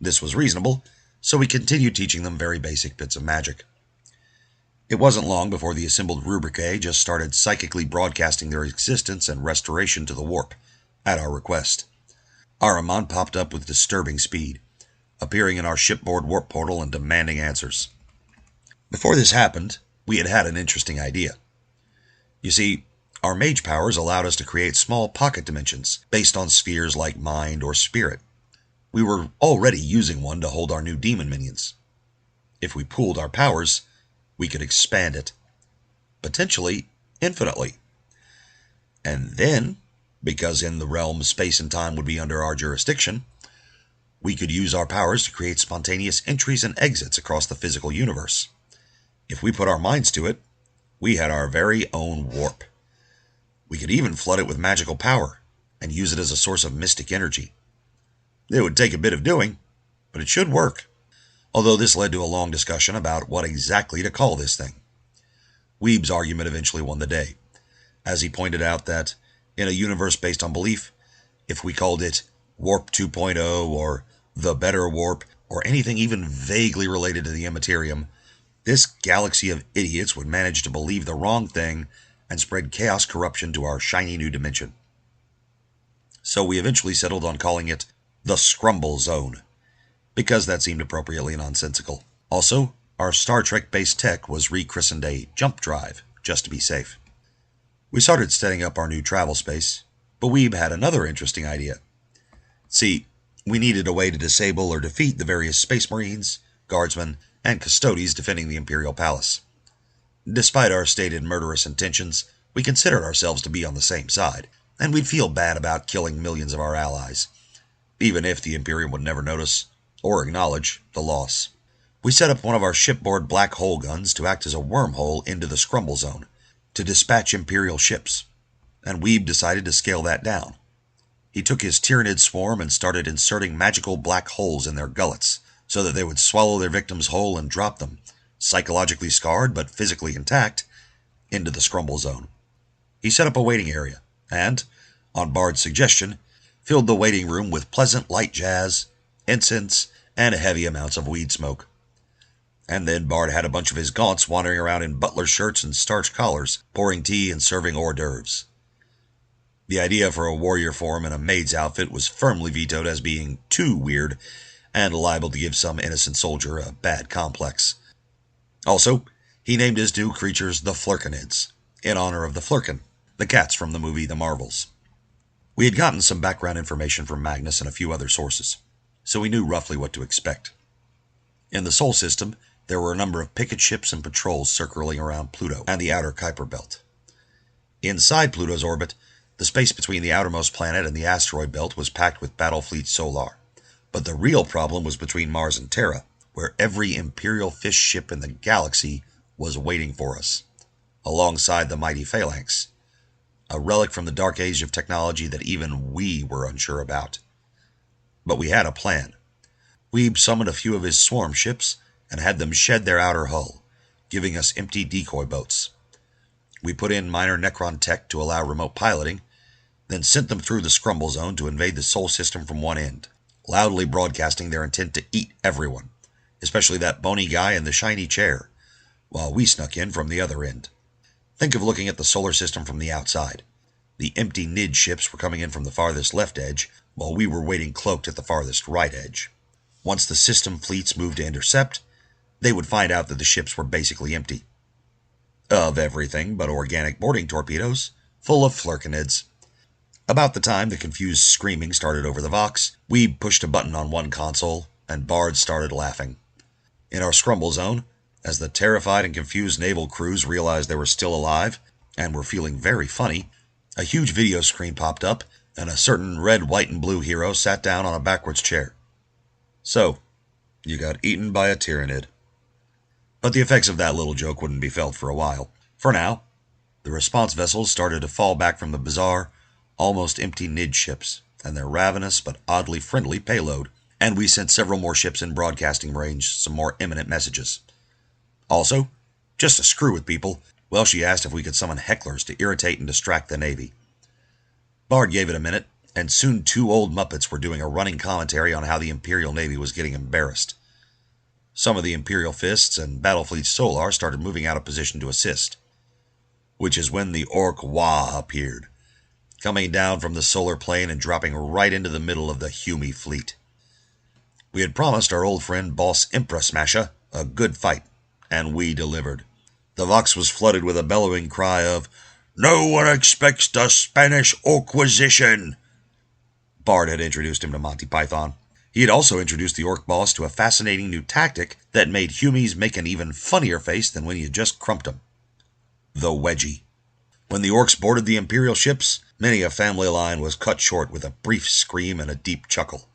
This was reasonable, so we continued teaching them very basic bits of magic. It wasn't long before the assembled Rubricae just started psychically broadcasting their existence and restoration to the warp, at our request. Ahriman popped up with disturbing speed, appearing in our shipboard warp portal and demanding answers. Before this happened, we had had an interesting idea. You see, our mage powers allowed us to create small pocket dimensions based on spheres like mind or spirit. We were already using one to hold our new demon minions. If we pooled our powers, we could expand it, potentially infinitely. And then, because in the realm space and time would be under our jurisdiction, we could use our powers to create spontaneous entries and exits across the physical universe. If we put our minds to it, we had our very own warp. We could even flood it with magical power and use it as a source of mystic energy. It would take a bit of doing, but it should work. Although this led to a long discussion about what exactly to call this thing. Weeb's argument eventually won the day, as he pointed out that, in a universe based on belief, if we called it Warp 2.0 or the Better Warp or anything even vaguely related to the Immaterium, this galaxy of idiots would manage to believe the wrong thing and spread chaos corruption to our shiny new dimension. So we eventually settled on calling it the Scrumble Zone, because that seemed appropriately nonsensical. Also, our Star Trek-based tech was rechristened a jump drive, just to be safe. We started setting up our new travel space, but Weeb had another interesting idea. See, we needed a way to disable or defeat the various Space Marines, Guardsmen, and Custo-deez defending the Imperial Palace. Despite our stated murderous intentions, we considered ourselves to be on the same side, and we'd feel bad about killing millions of our allies, even if the Imperium would never notice or acknowledge the loss. We set up one of our shipboard black hole guns to act as a wormhole into the Scrumble Zone to dispatch Imperial ships, and Weeb decided to scale that down. He took his Tyranid swarm and started inserting magical black holes in their gullets so that they would swallow their victims whole and drop them, psychologically scarred but physically intact, into the Scrumble Zone. He set up a waiting area and, on Bard's suggestion, filled the waiting room with pleasant light jazz, incense, and heavy amounts of weed smoke. And then Bard had a bunch of his gaunts wandering around in butler shirts and starched collars, pouring tea and serving hors d'oeuvres. The idea for a warrior form in a maid's outfit was firmly vetoed as being too weird and liable to give some innocent soldier a bad complex. Also, he named his new creatures the Flurkinids, in honor of the Flurkin, the cats from the movie The Marvels. We had gotten some background information from Magnus and a few other sources, so we knew roughly what to expect. In the Sol system, There were a number of picket ships and patrols circling around Pluto and the outer Kuiper belt. Inside Pluto's orbit, the space between the outermost planet and the asteroid belt was packed with battle fleet Solar. But the real problem was between Mars and Terra, where every Imperial fish ship in the galaxy was waiting for us, alongside the mighty Phalanx, a relic from the dark age of technology that even we were unsure about. But we had a plan. Weeb summoned a few of his swarm ships and had them shed their outer hull, giving us empty decoy boats. We put in minor Necron tech to allow remote piloting, then sent them through the Scrumble Zone to invade the Sol system from one end, loudly broadcasting their intent to eat everyone, especially that bony guy in the shiny chair, while we snuck in from the other end. Think of looking at the solar system from the outside. The empty Nid ships were coming in from the farthest left edge, while we were waiting cloaked at the farthest right edge. Once the system fleets moved to intercept, they would find out that the ships were basically empty. Of everything but organic boarding torpedoes, full of flurkinids. About the time the confused screaming started over the Vox, we pushed a button on one console, and Bard started laughing. In our Scrumble Zone, as the terrified and confused naval crews realized they were still alive, and were feeling very funny, a huge video screen popped up, and a certain red, white, and blue hero sat down on a backwards chair. So, you got eaten by a Tyrannid. But the effects of that little joke wouldn't be felt for a while. For now, the response vessels started to fall back from the bizarre, almost empty Nid ships, and their ravenous but oddly friendly payload, and we sent several more ships in broadcasting range some more imminent messages. Also, just to screw with people, Welshie asked if we could summon hecklers to irritate and distract the Navy. Bard gave it a minute, and soon 2 old Muppets were doing a running commentary on how the Imperial Navy was getting embarrassed. Some of the Imperial Fists and Battlefleet Solar started moving out of position to assist, which is when the Orc Wah appeared, coming down from the solar plane and dropping right into the middle of the Hume fleet. We had promised our old friend Boss Impra Smasher a good fight, and we delivered. The Vox was flooded with a bellowing cry of, "No one expects the Spanish Orquisition!" Bard had introduced him to Monty Python. He had also introduced the Orc boss to a fascinating new tactic that made Humies make an even funnier face than when you just crumped them. The Wedgie. When the Orcs boarded the Imperial ships, many a family line was cut short with a brief scream and a deep chuckle.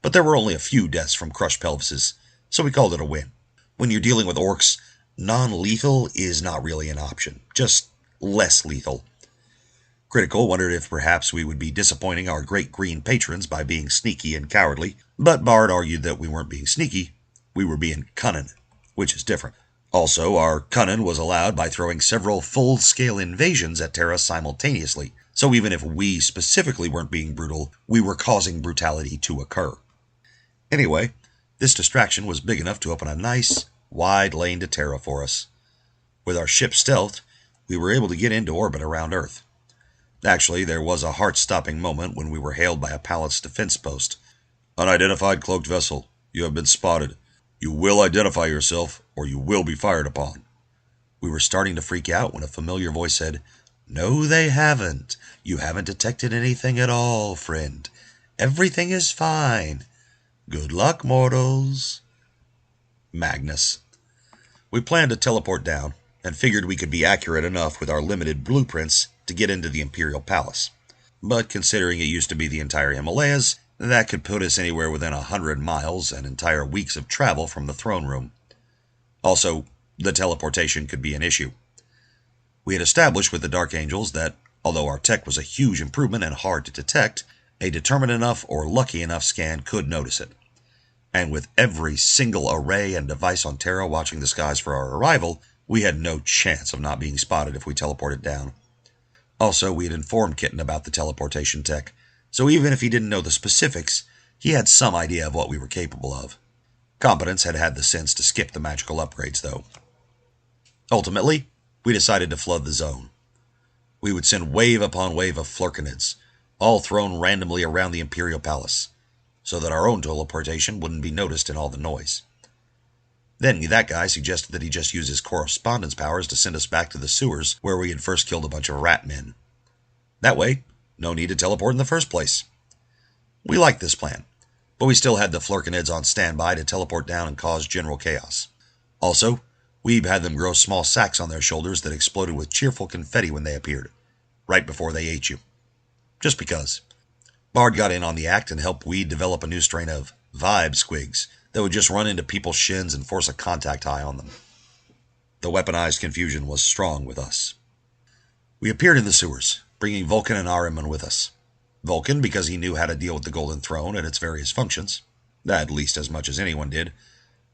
But there were only a few deaths from crushed pelvises, so we called it a win. When you're dealing with Orcs, non-lethal is not really an option, just less lethal. Critical wondered if perhaps we would be disappointing our great green patrons by being sneaky and cowardly, but Bard argued that we weren't being sneaky, we were being cunning, which is different. Also, our cunning was allowed by throwing several full-scale invasions at Terra simultaneously, so even if we specifically weren't being brutal, we were causing brutality to occur. Anyway, this distraction was big enough to open a nice, wide lane to Terra for us. With our ship stealthed, we were able to get into orbit around Earth. Actually, there was a heart-stopping moment when we were hailed by a palace defense post. "Unidentified cloaked vessel. You have been spotted. You will identify yourself, or you will be fired upon." We were starting to freak out when a familiar voice said, "No, they haven't. You haven't detected anything at all, friend. Everything is fine. Good luck, mortals." Magnus. We planned to teleport down, and figured we could be accurate enough with our limited blueprints to get into the Imperial Palace. But considering it used to be the entire Himalayas, that could put us anywhere within 100 miles and entire weeks of travel from the throne room. Also, the teleportation could be an issue. We had established with the Dark Angels that, although our tech was a huge improvement and hard to detect, a determined enough or lucky enough scan could notice it. And with every single array and device on Terra watching the skies for our arrival, we had no chance of not being spotted if we teleported down. Also, we had informed Kitten about the teleportation tech, so even if he didn't know the specifics, he had some idea of what we were capable of. Competence had had the sense to skip the magical upgrades, though. Ultimately, we decided to flood the zone. We would send wave upon wave of flurkinids, all thrown randomly around the Imperial Palace, so that our own teleportation wouldn't be noticed in all the noise. Then that guy suggested that he just use his correspondence powers to send us back to the sewers where we had first killed a bunch of rat men. That way, no need to teleport in the first place. We liked this plan, but we still had the flurkinids on standby to teleport down and cause general chaos. Also, Weeb had them grow small sacks on their shoulders that exploded with cheerful confetti when they appeared, right before they ate you. Just because. Bard got in on the act and helped Weed develop a new strain of vibe squigs that would just run into people's shins and force a contact high on them. The weaponized confusion was strong with us. We appeared in the sewers, bringing Vulcan and Ahriman with us. Vulcan because he knew how to deal with the Golden Throne and its various functions, at least as much as anyone did,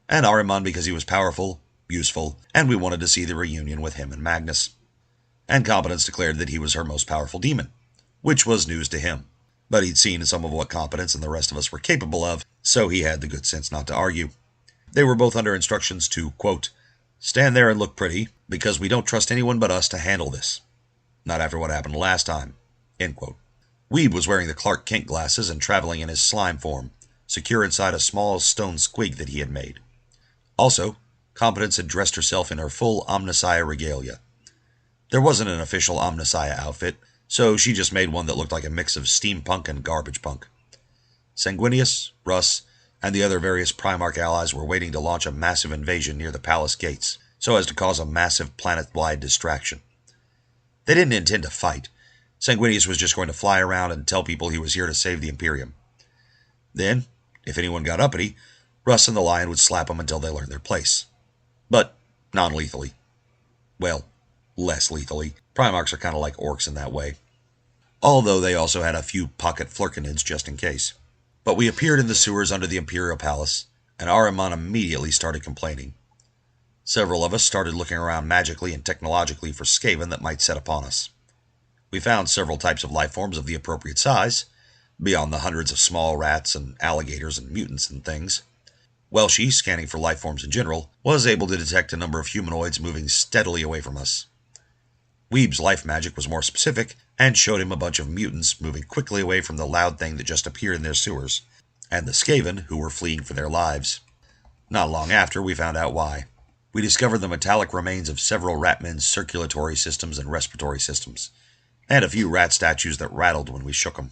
and Ahriman because he was powerful, useful, and we wanted to see the reunion with him and Magnus. And Competence declared that he was her most powerful demon, which was news to him. But he'd seen some of what Competence and the rest of us were capable of, so he had the good sense not to argue. They were both under instructions to, quote, stand there and look pretty, because we don't trust anyone but us to handle this. Not after what happened last time, end quote. Weeb was wearing the Clark Kent glasses and traveling in his slime form, secure inside a small stone squig that he had made. Also, Competence had dressed herself in her full Omnissiah regalia. There wasn't an official Omnissiah outfit, so she just made one that looked like a mix of steampunk and garbage punk. Sanguinius, Russ, and the other various Primarch allies were waiting to launch a massive invasion near the palace gates, so as to cause a massive planet-wide distraction. They didn't intend to fight. Sanguinius was just going to fly around and tell people he was here to save the Imperium. Then, if anyone got uppity, Russ and the Lion would slap them until they learned their place. But non-lethally. Well, less lethally. Primarchs are kind of like orcs in that way. Although they also had a few pocket flurkinids just in case. But we appeared in the sewers under the Imperial Palace, and Ahriman immediately started complaining. Several of us started looking around magically and technologically for Skaven that might set upon us. We found several types of life forms of the appropriate size, beyond the hundreds of small rats and alligators and mutants and things. Welshie, scanning for life forms in general, was able to detect a number of humanoids moving steadily away from us. Weeb's life magic was more specific and showed him a bunch of mutants moving quickly away from the loud thing that just appeared in their sewers, and the Skaven who were fleeing for their lives. Not long after, we found out why. We discovered the metallic remains of several ratmen's circulatory systems and respiratory systems, and a few rat statues that rattled when we shook them.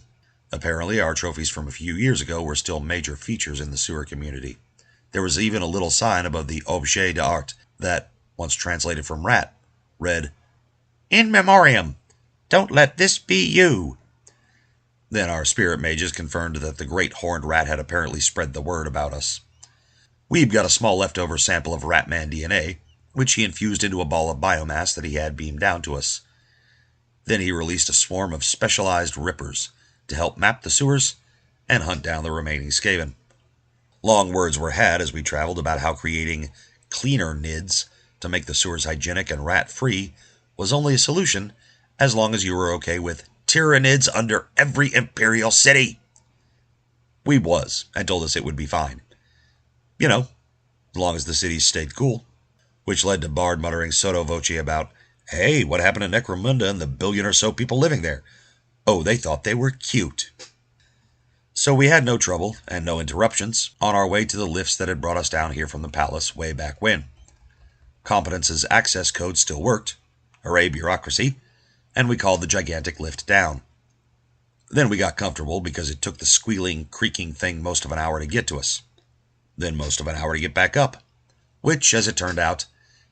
Apparently, our trophies from a few years ago were still major features in the sewer community. There was even a little sign above the objet d'art that, once translated from rat, read, "In Memoriam, don't let this be you." Then our spirit mages confirmed that the great horned rat had apparently spread the word about us. Weeb got a small leftover sample of Ratman DNA, which he infused into a ball of biomass that he had beamed down to us. Then he released a swarm of specialized rippers to help map the sewers and hunt down the remaining Skaven. Long words were had as we traveled about how creating cleaner nids to make the sewers hygienic and rat-free was only a solution as long as you were okay with tyrannids under every imperial city. Weeb was, and told us it would be fine. You know, as long as the cities stayed cool. Which led to Bard muttering sotto voce about, hey, what happened to Necromunda and the billion or so people living there? Oh, they thought they were cute. So we had no trouble, and no interruptions, on our way to the lifts that had brought us down here from the palace way back when. Competence's access code still worked. Hooray, bureaucracy. And we called the gigantic lift down. Then we got comfortable because it took the squealing, creaking thing most of an hour to get to us. Then most of an hour to get back up, which, as it turned out,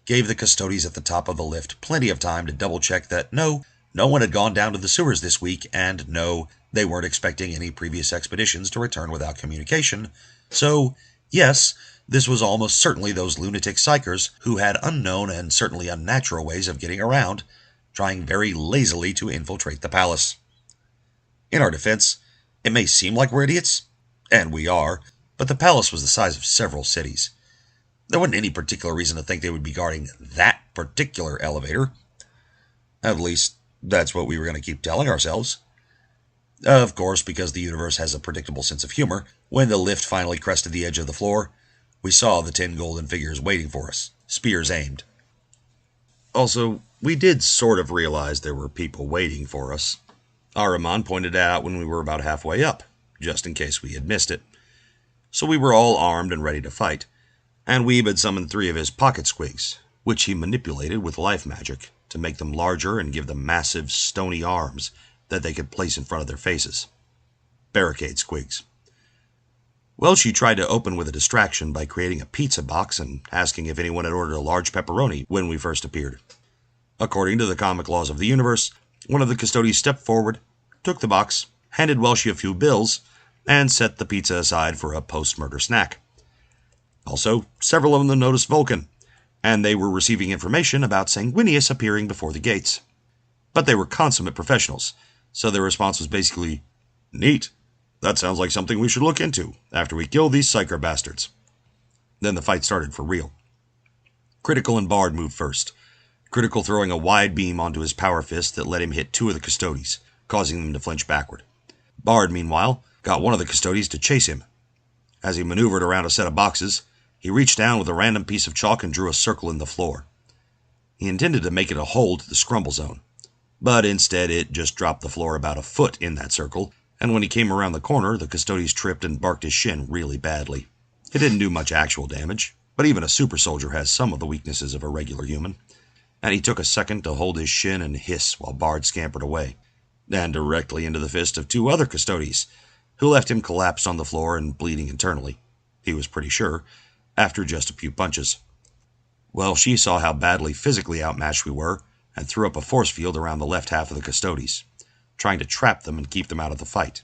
gave the Custo-deez at the top of the lift plenty of time to double-check that no one had gone down to the sewers this week, and no, they weren't expecting any previous expeditions to return without communication. So, yes, this was almost certainly those lunatic psychers who had unknown and certainly unnatural ways of getting around, trying very lazily to infiltrate the palace. In our defense, it may seem like we're idiots, and we are, but the palace was the size of several cities. There wasn't any particular reason to think they would be guarding that particular elevator. At least, that's what we were going to keep telling ourselves. Of course, because the universe has a predictable sense of humor, when the lift finally crested the edge of the floor, we saw the 10 golden figures waiting for us, spears aimed. Also, we did sort of realize there were people waiting for us. Ahriman pointed it out when we were about halfway up, just in case we had missed it. So we were all armed and ready to fight, and Weeb had summoned 3 of his pocket squigs, which he manipulated with life magic to make them larger and give them massive, stony arms that they could place in front of their faces. Barricade squigs. Well, she tried to open with a distraction by creating a pizza box and asking if anyone had ordered a large pepperoni when we first appeared. According to the comic laws of the universe, one of the custodians stepped forward, took the box, handed Welshie a few bills, and set the pizza aside for a post-murder snack. Also, several of them noticed Vulcan, and they were receiving information about Sanguinius appearing before the gates. But they were consummate professionals, so their response was basically, "Neat. That sounds like something we should look into after we kill these psyker bastards." Then the fight started for real. Critical and Bard moved first, Critical throwing a wide beam onto his power fist that let him hit two of the custodies, causing them to flinch backward. Bard, meanwhile, got one of the custodies to chase him. As he maneuvered around a set of boxes, he reached down with a random piece of chalk and drew a circle in the floor. He intended to make it a hole to the scrumble zone, but instead it just dropped the floor about a foot in that circle, and when he came around the corner, the custodies tripped and barked his shin really badly. It didn't do much actual damage, but even a super soldier has some of the weaknesses of a regular human, and he took a second to hold his shin and hiss while Bard scampered away, and directly into the fist of two other custodies, who left him collapsed on the floor and bleeding internally, he was pretty sure, after just a few punches. Well, she saw how badly physically outmatched we were, and threw up a force field around the left half of the custodies, trying to trap them and keep them out of the fight.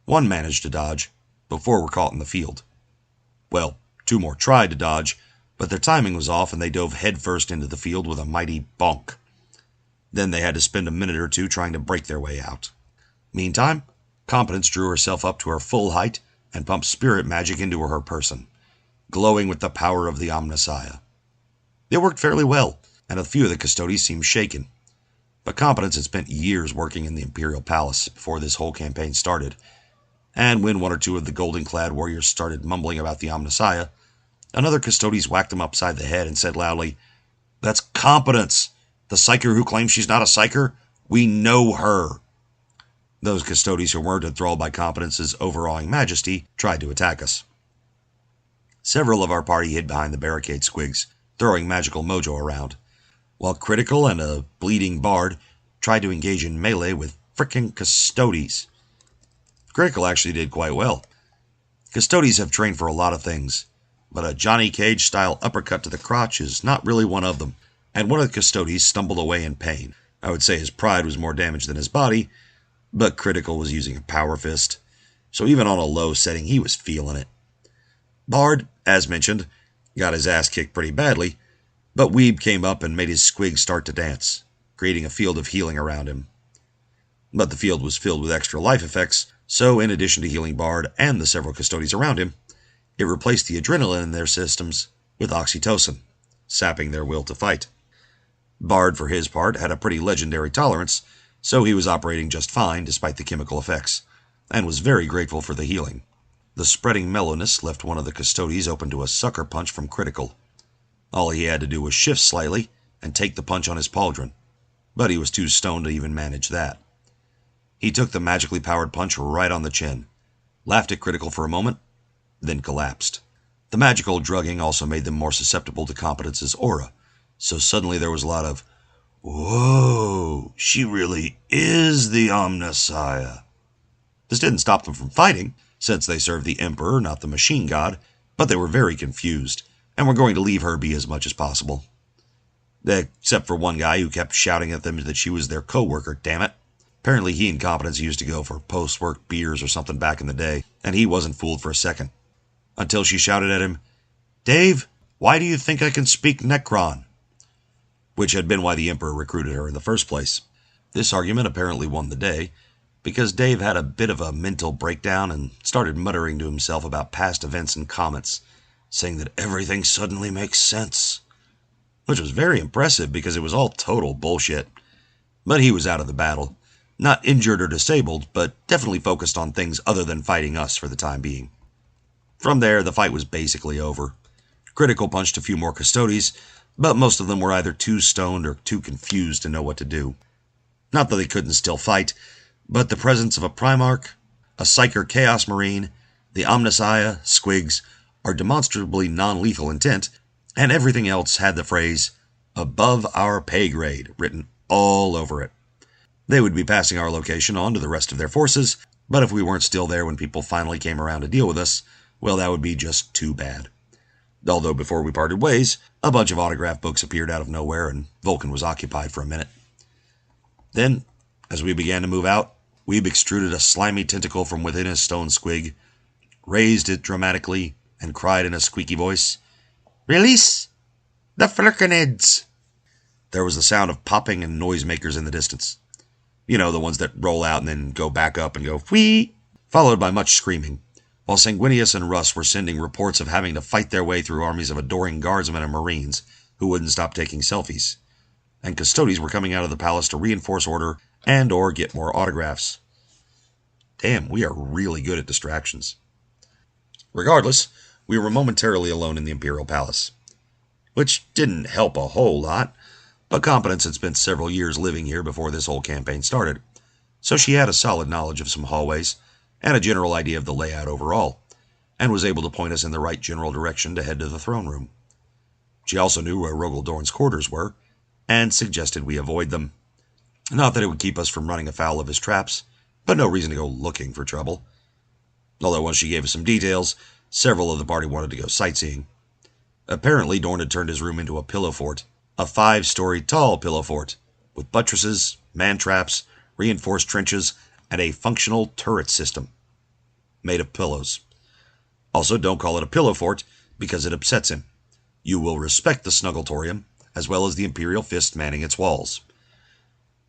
One managed to dodge, but four were caught in the field. Well, two more tried to dodge, but their timing was off and they dove headfirst into the field with a mighty bonk. Then they had to spend a minute or two trying to break their way out. Meantime, Competence drew herself up to her full height and pumped spirit magic into her person, glowing with the power of the Omnissiah. It worked fairly well, and a few of the custodies seemed shaken. But Competence had spent years working in the Imperial Palace before this whole campaign started, and when one or two of the golden-clad warriors started mumbling about the Omnissiah, another custodies whacked them upside the head and said loudly, "That's Competence! The psyker who claims she's not a psyker? We know her!" Those custodies who weren't enthralled by Competence's overawing majesty tried to attack us. Several of our party hid behind the barricade squigs, throwing magical mojo around, while Critical and a bleeding Bard tried to engage in melee with frickin' custodies. Critical actually did quite well. Custodies have trained for a lot of things, but a Johnny Cage-style uppercut to the crotch is not really one of them, and one of the custodies stumbled away in pain. I would say his pride was more damaged than his body, but Critical was using a power fist, so even on a low setting he was feeling it. Bard, as mentioned, got his ass kicked pretty badly, but Weeb came up and made his squig start to dance, creating a field of healing around him. But the field was filled with extra life effects, so in addition to healing Bard and the several custodies around him, it replaced the adrenaline in their systems with oxytocin, sapping their will to fight. Bard, for his part, had a pretty legendary tolerance, so he was operating just fine despite the chemical effects, and was very grateful for the healing. The spreading mellowness left one of the custodies open to a sucker punch from Critical. All he had to do was shift slightly and take the punch on his pauldron, but he was too stoned to even manage that. He took the magically powered punch right on the chin, laughed at Critical for a moment, then collapsed. The magical drugging also made them more susceptible to Competence's aura, so suddenly there was a lot of, "Whoa, she really is the Omnissiah." This didn't stop them from fighting, since they served the Emperor, not the machine god, but they were very confused, and were going to leave her be as much as possible. Except for one guy who kept shouting at them that she was their co-worker, damn it. Apparently he and Competence used to go for post-work beers or something back in the day, and he wasn't fooled for a second. Until she shouted at him, "Dave, why do you think I can speak Necron?" Which had been why the Emperor recruited her in the first place. This argument apparently won the day, because Dave had a bit of a mental breakdown and started muttering to himself about past events and comments, saying that everything suddenly makes sense. Which was very impressive because it was all total bullshit. But he was out of the battle. Not injured or disabled, but definitely focused on things other than fighting us for the time being. From there, the fight was basically over. Critical punched a few more custodies, but most of them were either too stoned or too confused to know what to do. Not that they couldn't still fight, but the presence of a Primarch, a Psyker Chaos Marine, the Omnissiah, Squigs, are demonstrably non-lethal intent, and everything else had the phrase, "above our pay grade," written all over it. They would be passing our location on to the rest of their forces, but if we weren't still there when people finally came around to deal with us, well, that would be just too bad. Although before we parted ways, a bunch of autograph books appeared out of nowhere and Vulcan was occupied for a minute. Then, as we began to move out, Weeb extruded a slimy tentacle from within his stone squig, raised it dramatically, and cried in a squeaky voice, "Release the Flurkinids!" There was the sound of popping and noisemakers in the distance. You know, the ones that roll out and then go back up and go, "Whee!" Followed by much screaming, while Sanguinius and Russ were sending reports of having to fight their way through armies of adoring guardsmen and marines who wouldn't stop taking selfies. And Custo-deez were coming out of the palace to reinforce order and or get more autographs. Damn, we are really good at distractions. Regardless, we were momentarily alone in the Imperial Palace, which didn't help a whole lot, but Competence had spent several years living here before this whole campaign started, so she had a solid knowledge of some hallways and a general idea of the layout overall, and was able to point us in the right general direction to head to the throne room. She also knew where Rogel Dorn's quarters were, and suggested we avoid them. Not that it would keep us from running afoul of his traps, but no reason to go looking for trouble. Although once she gave us some details, several of the party wanted to go sightseeing. Apparently, Dorn had turned his room into a pillow fort, a 5-story tall pillow fort, with buttresses, man-traps, reinforced trenches, and a functional turret system made of pillows. Also, don't call it a pillow fort, because it upsets him. You will respect the Snuggletorium, as well as the Imperial Fist manning its walls.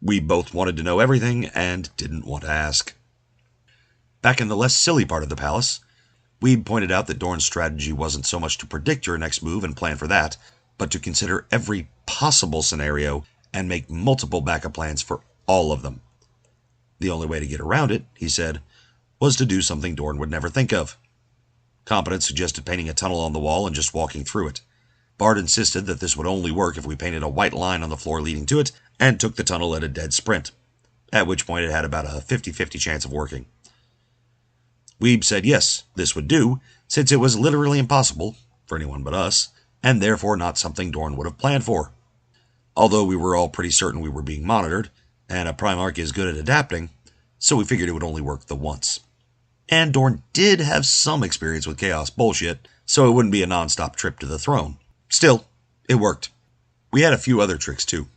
We both wanted to know everything, and didn't want to ask. Back in the less silly part of the palace, Weeb pointed out that Dorn's strategy wasn't so much to predict your next move and plan for that, but to consider every possible scenario and make multiple backup plans for all of them. The only way to get around it, he said, was to do something Dorn would never think of. Competence suggested painting a tunnel on the wall and just walking through it. Bard insisted that this would only work if we painted a white line on the floor leading to it and took the tunnel at a dead sprint, at which point it had about a 50-50 chance of working. Weeb said yes, this would do, since it was literally impossible, for anyone but us, and therefore not something Dorn would have planned for. Although we were all pretty certain we were being monitored, and a Primarch is good at adapting, so we figured it would only work the once. And Dorn did have some experience with chaos bullshit, so it wouldn't be a non-stop trip to the throne. Still, it worked. We had a few other tricks too,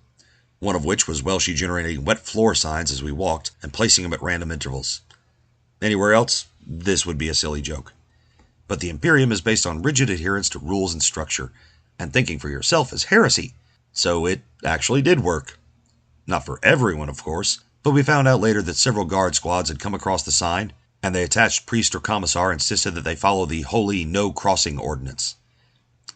one of which was Welshie generating wet floor signs as we walked and placing them at random intervals. Anywhere else, this would be a silly joke. But the Imperium is based on rigid adherence to rules and structure, and thinking for yourself is heresy, so it actually did work. Not for everyone, of course, but we found out later that several guard squads had come across the sign, and the attached priest or commissar insisted that they follow the holy no-crossing ordinance.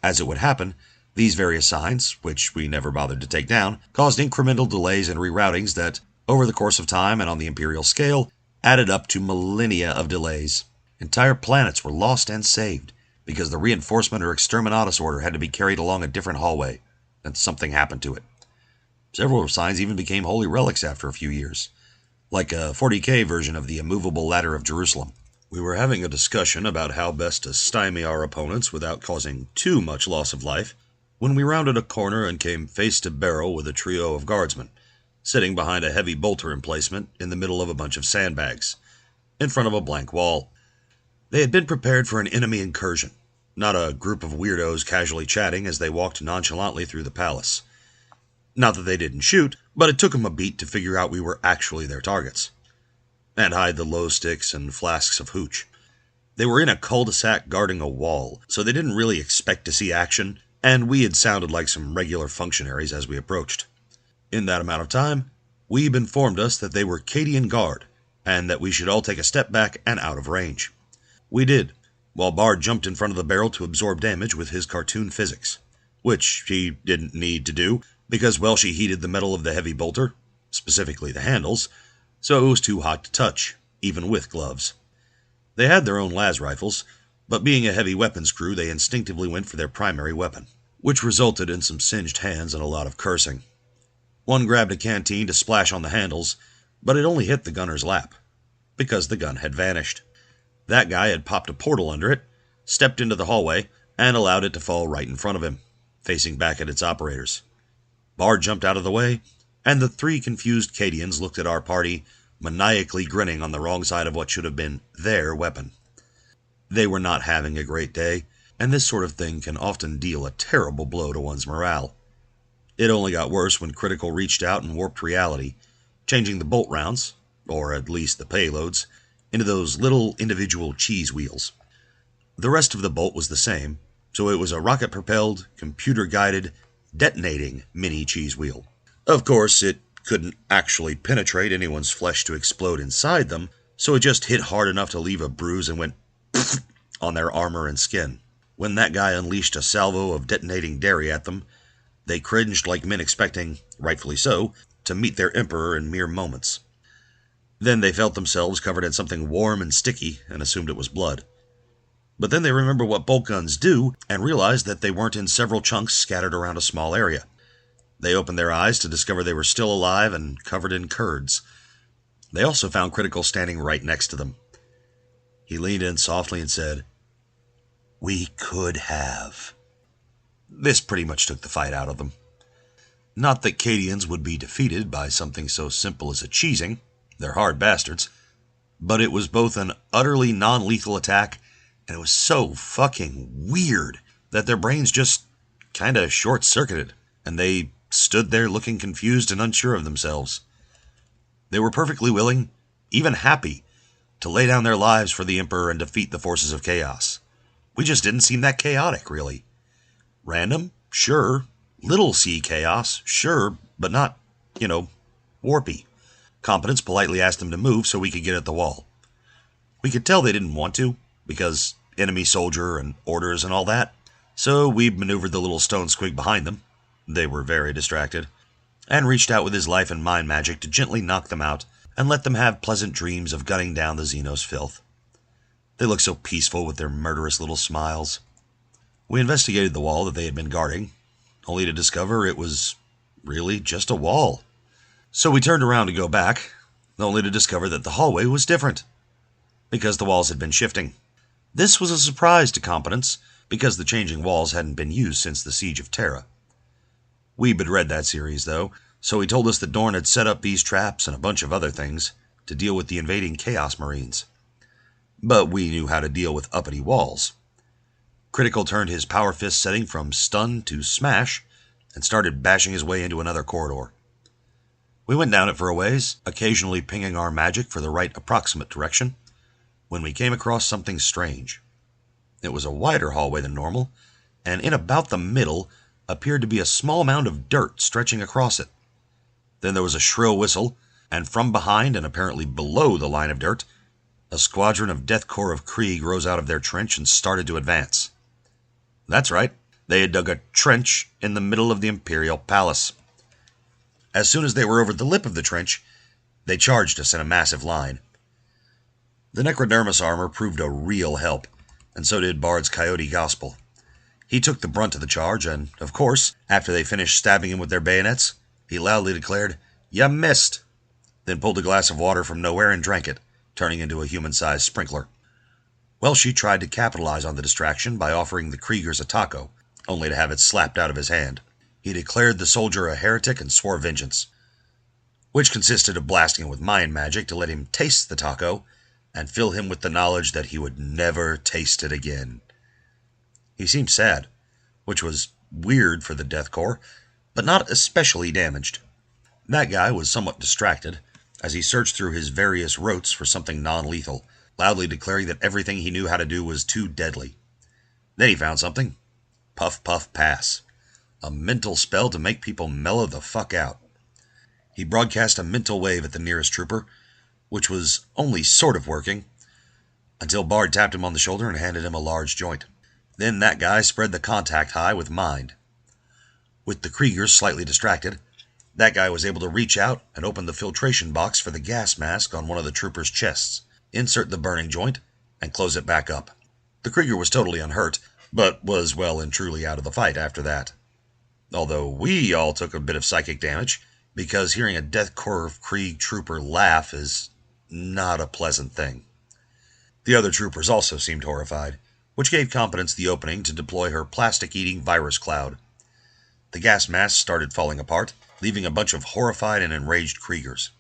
As it would happen, these various signs, which we never bothered to take down, caused incremental delays and reroutings that, over the course of time and on the Imperial scale, added up to millennia of delays. Entire planets were lost and saved, because the reinforcement or exterminatus order had to be carried along a different hallway, and something happened to it. Several signs even became holy relics after a few years, like a 40K version of the immovable ladder of Jerusalem. We were having a discussion about how best to stymie our opponents without causing too much loss of life, when we rounded a corner and came face to barrel with a trio of guardsmen, sitting behind a heavy bolter emplacement in the middle of a bunch of sandbags, in front of a blank wall. They had been prepared for an enemy incursion, not a group of weirdos casually chatting as they walked nonchalantly through the palace. Not that they didn't shoot, but it took them a beat to figure out we were actually their targets, and hide the low sticks and flasks of hooch. They were in a cul-de-sac guarding a wall, so they didn't really expect to see action, and we had sounded like some regular functionaries as we approached. In that amount of time, Weeb informed us that they were Cadian Guard, and that we should all take a step back and out of range. We did, while Bard jumped in front of the barrel to absorb damage with his cartoon physics, which he didn't need to do, because Welshie heated the metal of the heavy bolter, specifically the handles, so it was too hot to touch, even with gloves. They had their own las rifles, but being a heavy weapons crew, they instinctively went for their primary weapon, which resulted in some singed hands and a lot of cursing. One grabbed a canteen to splash on the handles, but it only hit the gunner's lap, because the gun had vanished. That guy had popped a portal under it, stepped into the hallway, and allowed it to fall right in front of him, facing back at its operators. Bard jumped out of the way, and the 3 confused Cadians looked at our party, maniacally grinning on the wrong side of what should have been their weapon. They were not having a great day, and this sort of thing can often deal a terrible blow to one's morale. It only got worse when Critical reached out and warped reality, changing the bolt rounds, or at least the payloads, into those little individual cheese wheels. The rest of the bolt was the same, so it was a rocket-propelled, computer-guided, detonating mini cheese wheel. Of course, it couldn't actually penetrate anyone's flesh to explode inside them, so it just hit hard enough to leave a bruise and went on their armor and skin. When that guy unleashed a salvo of detonating dairy at them, they cringed like men expecting, rightfully so, to meet their emperor in mere moments. Then they felt themselves covered in something warm and sticky and assumed it was blood. But then they remembered what bolt guns do and realized that they weren't in several chunks scattered around a small area. They opened their eyes to discover they were still alive and covered in curds. They also found Critical standing right next to them. He leaned in softly and said, "We could have." This pretty much took the fight out of them. Not that Cadians would be defeated by something so simple as a cheesing. They're hard bastards. But it was both an utterly non-lethal attack, and it was so fucking weird that their brains just kinda short-circuited, and they stood there looking confused and unsure of themselves. They were perfectly willing, even happy, to lay down their lives for the Emperor and defeat the forces of chaos. We just didn't seem that chaotic, really. Random? Sure. Little C chaos? Sure, but not, warpy. Competence politely asked them to move so we could get at the wall. We could tell they didn't want to, because enemy soldier and orders and all that, so we maneuvered the little stone squig behind them. They were very distracted, and reached out with his life and mind magic to gently knock them out and let them have pleasant dreams of gunning down the Xenos filth. They looked so peaceful with their murderous little smiles. We investigated the wall that they had been guarding, only to discover it was really just a wall. So we turned around to go back, only to discover that the hallway was different, because the walls had been shifting. This was a surprise to Competence, because the changing walls hadn't been used since the Siege of Terra. Weeb had read that series, though, so he told us that Dorn had set up these traps and a bunch of other things to deal with the invading Chaos Marines. But we knew how to deal with uppity walls. Critical turned his power fist setting from stun to smash and started bashing his way into another corridor. We went down it for a ways, occasionally pinging our magic for the right approximate direction, when we came across something strange. It was a wider hallway than normal, and in about the middle appeared to be a small mound of dirt stretching across it. Then there was a shrill whistle, and from behind and apparently below the line of dirt, a squadron of Death Corps of Krieg rose out of their trench and started to advance. That's right, they had dug a trench in the middle of the Imperial Palace. As soon as they were over the lip of the trench, they charged us in a massive line. The Necrodermis armor proved a real help, and so did Bard's Coyote Gospel. He took the brunt of the charge, and, of course, after they finished stabbing him with their bayonets, he loudly declared, "Ya missed!" then pulled a glass of water from nowhere and drank it, turning into a human-sized sprinkler. Welshi tried to capitalize on the distraction by offering the Kriegers a taco, only to have it slapped out of his hand. He declared the soldier a heretic and swore vengeance, which consisted of blasting him with mind magic to let him taste the taco and fill him with the knowledge that he would never taste it again. He seemed sad, which was weird for the Death Corps, but not especially damaged. That guy was somewhat distracted as he searched through his various rotes for something non-lethal, loudly declaring that everything he knew how to do was too deadly. Then he found something. Puff, puff, pass. A mental spell to make people mellow the fuck out. He broadcast a mental wave at the nearest trooper, which was only sort of working, until Bard tapped him on the shoulder and handed him a large joint. Then that guy spread the contact high with mind. With the Kriegers slightly distracted, that guy was able to reach out and open the filtration box for the gas mask on one of the troopers' chests, insert the burning joint, and close it back up. The Krieger was totally unhurt, but was well and truly out of the fight after that. Although we all took a bit of psychic damage, because hearing a Death Corps of Krieg trooper laugh is not a pleasant thing. The other troopers also seemed horrified, which gave Competence the opening to deploy her plastic-eating virus cloud. The gas mask started falling apart, leaving a bunch of horrified and enraged Kriegers.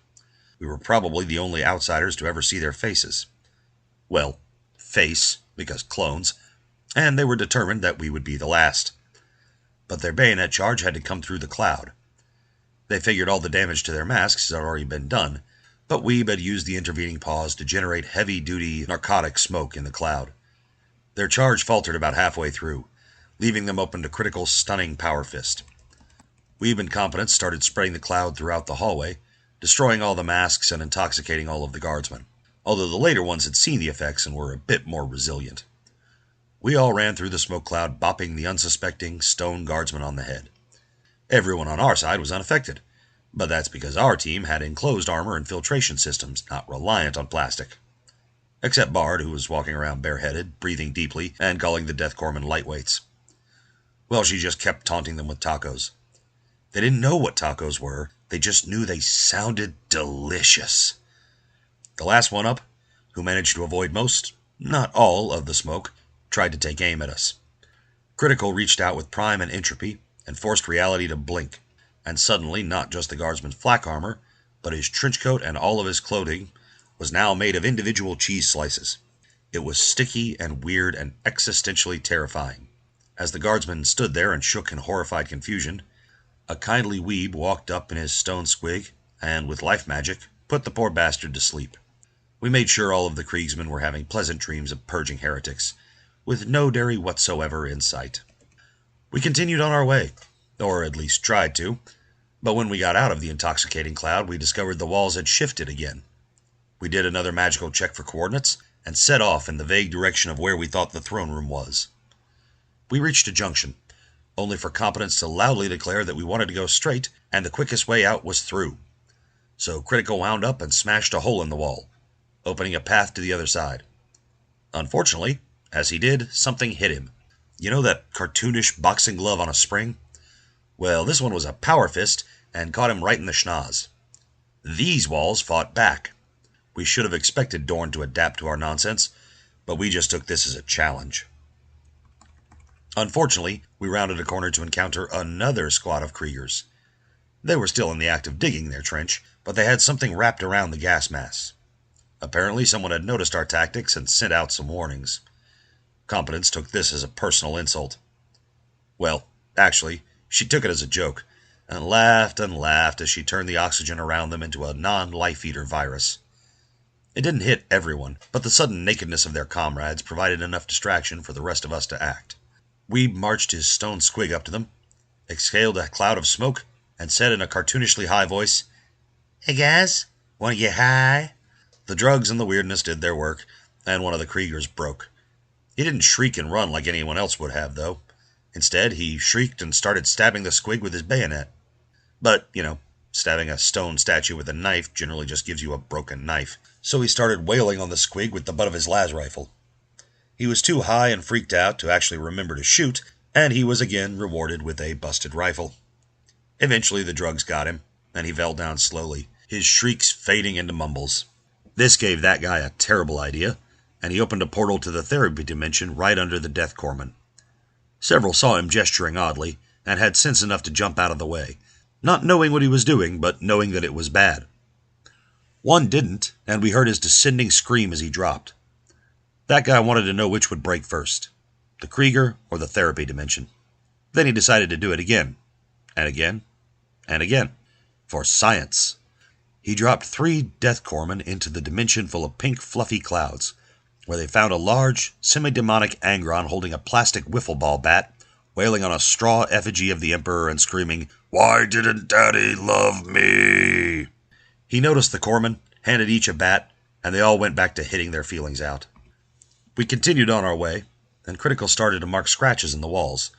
We were probably the only outsiders to ever see their faces. Well, face, because clones, and they were determined that we would be the last. But their bayonet charge had to come through the cloud. They figured all the damage to their masks had already been done, but Weeb had used the intervening pause to generate heavy-duty narcotic smoke in the cloud. Their charge faltered about halfway through, leaving them open to Critical's stunning power fist. Weeb and Competence started spraying the cloud throughout the hallway, destroying all the masks and intoxicating all of the guardsmen, although the later ones had seen the effects and were a bit more resilient. We all ran through the smoke cloud, bopping the unsuspecting stone guardsman on the head. Everyone on our side was unaffected, but that's because our team had enclosed armor and filtration systems, not reliant on plastic. Except Bard, who was walking around bareheaded, breathing deeply, and calling the Death Corpsmen lightweights. Well, she just kept taunting them with tacos. They didn't know what tacos were, they just knew they sounded delicious. The last one up, who managed to avoid most, not all, of the smoke, tried to take aim at us. Critical reached out with Prime and Entropy, and forced reality to blink, and suddenly not just the guardsman's flak armor, but his trench coat and all of his clothing was now made of individual cheese slices. It was sticky and weird and existentially terrifying. As the guardsman stood there and shook in horrified confusion, a kindly weeb walked up in his stone squig, and with life magic, put the poor bastard to sleep. We made sure all of the Kriegsmen were having pleasant dreams of purging heretics, with no dairy whatsoever in sight. We continued on our way, or at least tried to, but when we got out of the intoxicating cloud, we discovered the walls had shifted again. We did another magical check for coordinates, and set off in the vague direction of where we thought the throne room was. We reached a junction, only for Competence to loudly declare that we wanted to go straight, and the quickest way out was through. So Critical wound up and smashed a hole in the wall, opening a path to the other side. Unfortunately, as he did, something hit him. You know that cartoonish boxing glove on a spring? Well, this one was a power fist, and caught him right in the schnoz. These walls fought back. We should have expected Dorn to adapt to our nonsense, but we just took this as a challenge. Unfortunately, we rounded a corner to encounter another squad of Kriegers. They were still in the act of digging their trench, but they had something wrapped around the gas mass. Apparently someone had noticed our tactics and sent out some warnings. Competence took this as a personal insult. Well, actually, she took it as a joke, and laughed as she turned the oxygen around them into a non-life-eater virus. It didn't hit everyone, but the sudden nakedness of their comrades provided enough distraction for the rest of us to act. Weeb marched his stone squig up to them, exhaled a cloud of smoke, and said in a cartoonishly high voice, "Hey guys, wanna get high?" The drugs and the weirdness did their work, and one of the Kriegers broke. He didn't shriek and run like anyone else would have, though. Instead, he shrieked and started stabbing the squig with his bayonet. But, stabbing a stone statue with a knife generally just gives you a broken knife. So he started wailing on the squig with the butt of his las rifle. He was too high and freaked out to actually remember to shoot, and he was again rewarded with a busted rifle. Eventually the drugs got him, and he fell down slowly, his shrieks fading into mumbles. This gave that guy a terrible idea, and he opened a portal to the therapy dimension right under the Death Corpsmen. Several saw him gesturing oddly, and had sense enough to jump out of the way, not knowing what he was doing, but knowing that it was bad. One didn't, and we heard his descending scream as he dropped. That guy wanted to know which would break first, the Krieger or the therapy dimension. Then he decided to do it again, and again, and again, for science. He dropped 3 Death Corpsmen into the dimension full of pink fluffy clouds, where they found a large, semi-demonic Angron holding a plastic wiffle ball bat, wailing on a straw effigy of the Emperor and screaming, "Why didn't Daddy love me?" He noticed the Corpsmen, handed each a bat, and they all went back to hitting their feelings out. We continued on our way, and Critical started to mark scratches in the walls,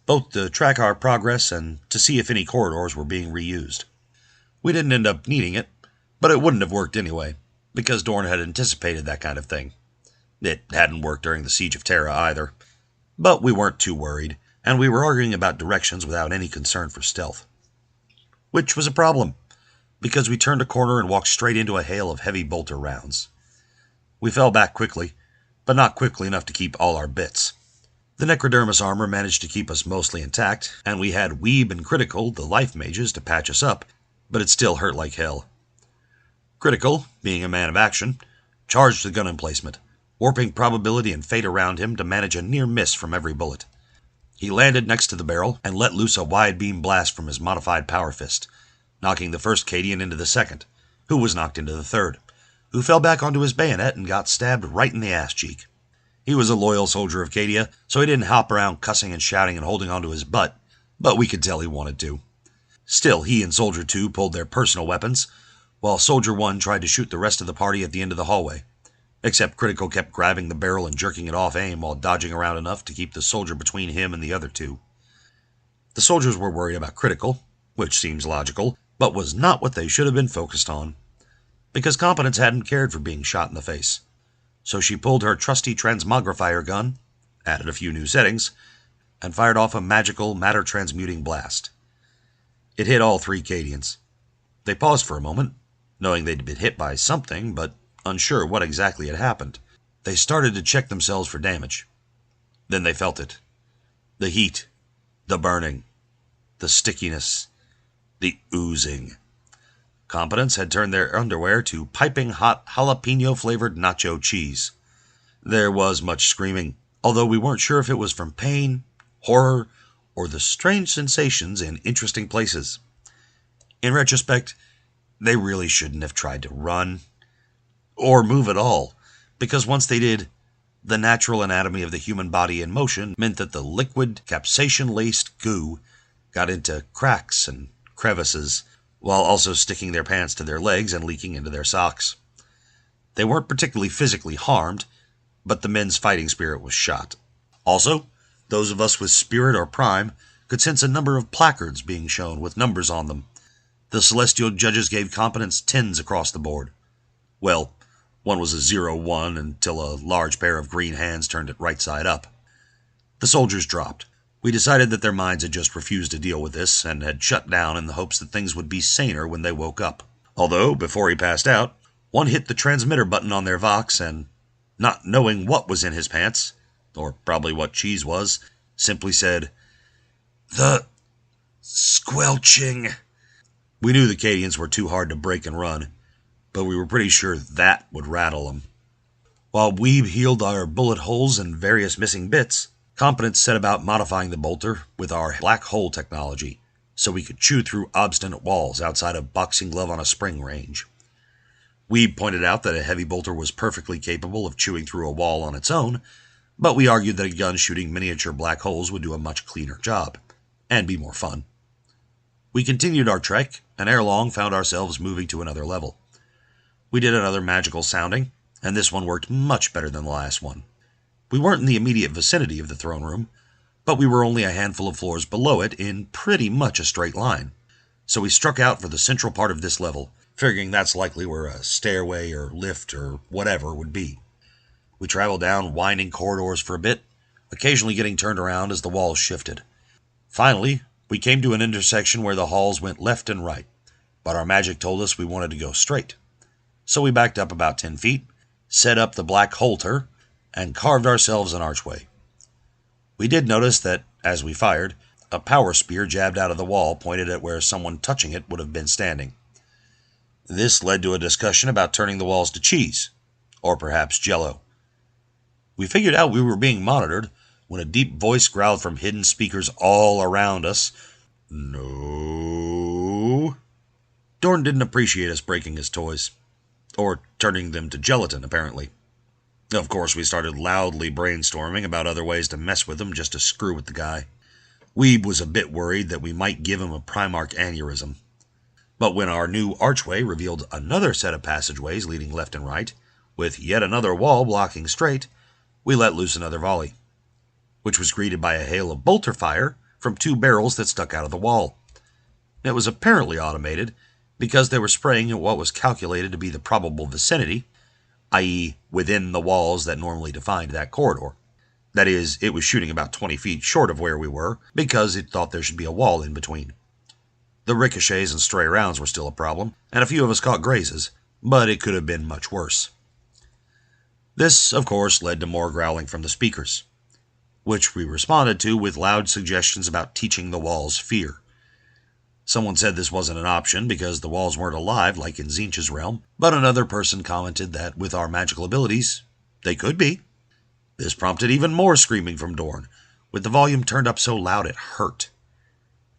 both to track our progress and to see if any corridors were being reused. We didn't end up needing it, but it wouldn't have worked anyway, because Dorn had anticipated that kind of thing. It hadn't worked during the Siege of Terra either. But we weren't too worried, and we were arguing about directions without any concern for stealth. Which was a problem, because we turned a corner and walked straight into a hail of heavy bolter rounds. We fell back quickly, but not quickly enough to keep all our bits. The Necrodermis armor managed to keep us mostly intact, and we had Weeb and Critical, the life mages, to patch us up, but it still hurt like hell. Critical, being a man of action, charged the gun emplacement, warping probability and fate around him to manage a near miss from every bullet. He landed next to the barrel and let loose a wide beam blast from his modified power fist, knocking the first Cadian into the second, who was knocked into the third, who fell back onto his bayonet and got stabbed right in the ass cheek. He was a loyal soldier of Cadia, so he didn't hop around cussing and shouting and holding onto his butt, but we could tell he wanted to. Still, he and Soldier 2 pulled their personal weapons, while Soldier 1 tried to shoot the rest of the party at the end of the hallway. Except Critical kept grabbing the barrel and jerking it off aim while dodging around enough to keep the soldier between him and the other two. The soldiers were worried about Critical, which seems logical, but was not what they should have been focused on, because Competence hadn't cared for being shot in the face. So she pulled her trusty transmogrifier gun, added a few new settings, and fired off a magical matter-transmuting blast. It hit all three Cadians. They paused for a moment, knowing they'd been hit by something, but unsure what exactly had happened. They started to check themselves for damage. Then they felt it. The heat, the burning, the stickiness, the oozing. Competence had turned their underwear to piping hot jalapeno-flavored nacho cheese. There was much screaming, although we weren't sure if it was from pain, horror, or the strange sensations in interesting places. In retrospect, they really shouldn't have tried to run or move at all, because once they did, the natural anatomy of the human body in motion meant that the liquid, capsaicin-laced goo got into cracks and crevices, while also sticking their pants to their legs and leaking into their socks. They weren't particularly physically harmed, but the men's fighting spirit was shot. Also, those of us with Spirit or Prime could sense a number of placards being shown with numbers on them. The celestial judges gave Competence 10s across the board. Well, one was a 0-1 until a large pair of green hands turned it right side up. The soldiers dropped. We decided that their minds had just refused to deal with this and had shut down in the hopes that things would be saner when they woke up. Although, before he passed out, one hit the transmitter button on their Vox and, not knowing what was in his pants, or probably what cheese was, simply said, "The squelching." We knew the Cadians were too hard to break and run, but we were pretty sure that would rattle them. While we healed our bullet holes and various missing bits, Competence set about modifying the bolter with our black hole technology, so we could chew through obstinate walls outside of boxing glove on a spring range. We pointed out that a heavy bolter was perfectly capable of chewing through a wall on its own, but we argued that a gun shooting miniature black holes would do a much cleaner job, and be more fun. We continued our trek, and ere long found ourselves moving to another level. We did another magical sounding, and this one worked much better than the last one. We weren't in the immediate vicinity of the throne room, but we were only a handful of floors below it in pretty much a straight line. So we struck out for the central part of this level, figuring that's likely where a stairway or lift or whatever would be. We traveled down winding corridors for a bit, occasionally getting turned around as the walls shifted. Finally, we came to an intersection where the halls went left and right, but our magic told us we wanted to go straight. So we backed up about 10 feet, set up the black holter, and carved ourselves an archway. We did notice that, as we fired, a power spear jabbed out of the wall pointed at where someone touching it would have been standing. This led to a discussion about turning the walls to cheese, or perhaps jello. We figured out we were being monitored when a deep voice growled from hidden speakers all around us, "No." Dorn didn't appreciate us breaking his toys, or turning them to gelatin, apparently. Of course, we started loudly brainstorming about other ways to mess with him just to screw with the guy. Weeb was a bit worried that we might give him a Primarch aneurysm. But when our new archway revealed another set of passageways leading left and right, with yet another wall blocking straight, we let loose another volley, which was greeted by a hail of bolter fire from two barrels that stuck out of the wall. It was apparently automated, because they were spraying at what was calculated to be the probable vicinity, i.e. within the walls that normally defined that corridor. That is, it was shooting about 20 feet short of where we were, because it thought there should be a wall in between. The ricochets and stray rounds were still a problem, and a few of us caught grazes, but it could have been much worse. This, of course, led to more growling from the speakers, which we responded to with loud suggestions about teaching the walls fear. Someone said this wasn't an option because the walls weren't alive like in Tzeentch's realm, but another person commented that with our magical abilities, They could be. This prompted even more screaming from Dorn, with the volume turned up so loud it hurt,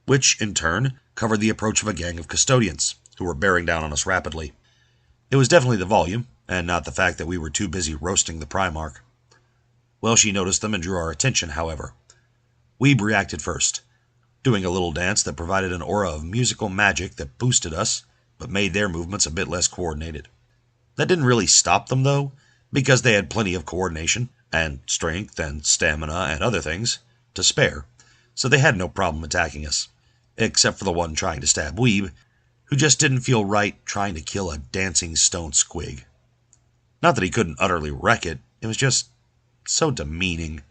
which, in turn, covered the approach of a gang of custodians, who were bearing down on us rapidly. It was definitely the volume, and not the fact that we were too busy roasting the Primarch. Welshie noticed them and drew our attention, however. Weeb reacted first, doing a little dance that provided an aura of musical magic that boosted us, but made their movements a bit less coordinated. That didn't really stop them, though, because they had plenty of coordination, and strength, and stamina, and other things, to spare, so they had no problem attacking us, except for the one trying to stab Weeb, who just didn't feel right trying to kill a dancing stone squig. Not that he couldn't utterly wreck it, it was just so demeaning.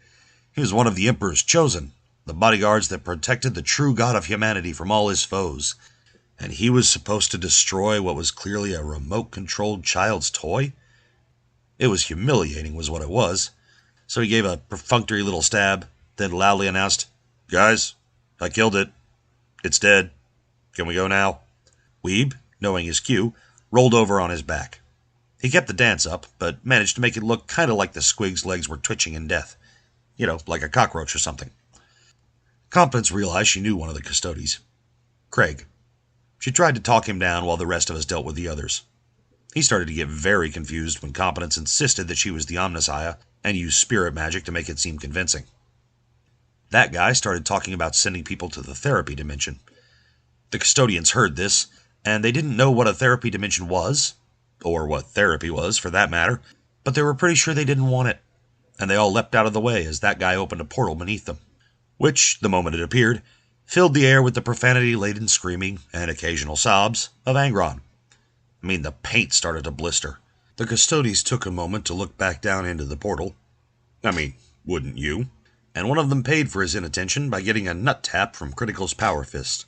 He was one of the Emperor's chosen, the bodyguards that protected the true god of humanity from all his foes, and he was supposed to destroy what was clearly a remote-controlled child's toy? It was humiliating, was what it was. So he gave a perfunctory little stab, then loudly announced, "Guys, I killed it. It's dead. Can we go now?" Weeb, knowing his cue, rolled over on his back. He kept the dance up, but managed to make it look kind of like the squig's legs were twitching in death. You know, like a cockroach or something. Competence realized she knew one of the Custo-deez. Craig. She tried to talk him down while the rest of us dealt with the others. He started to get very confused when Competence insisted that she was the Omnissiah and used spirit magic to make it seem convincing. That guy started talking about sending people to the therapy dimension. The custodians heard this, and they didn't know what a therapy dimension was, or what therapy was, for that matter, but they were pretty sure they didn't want it, and they all leapt out of the way as that guy opened a portal beneath them, which, the moment it appeared, filled the air with the profanity-laden screaming and occasional sobs of Angron. I mean, the paint started to blister. The Custo-deez took a moment to look back down into the portal. I mean, wouldn't you? And one of them paid for his inattention by getting a nut tap from Critical's power fist.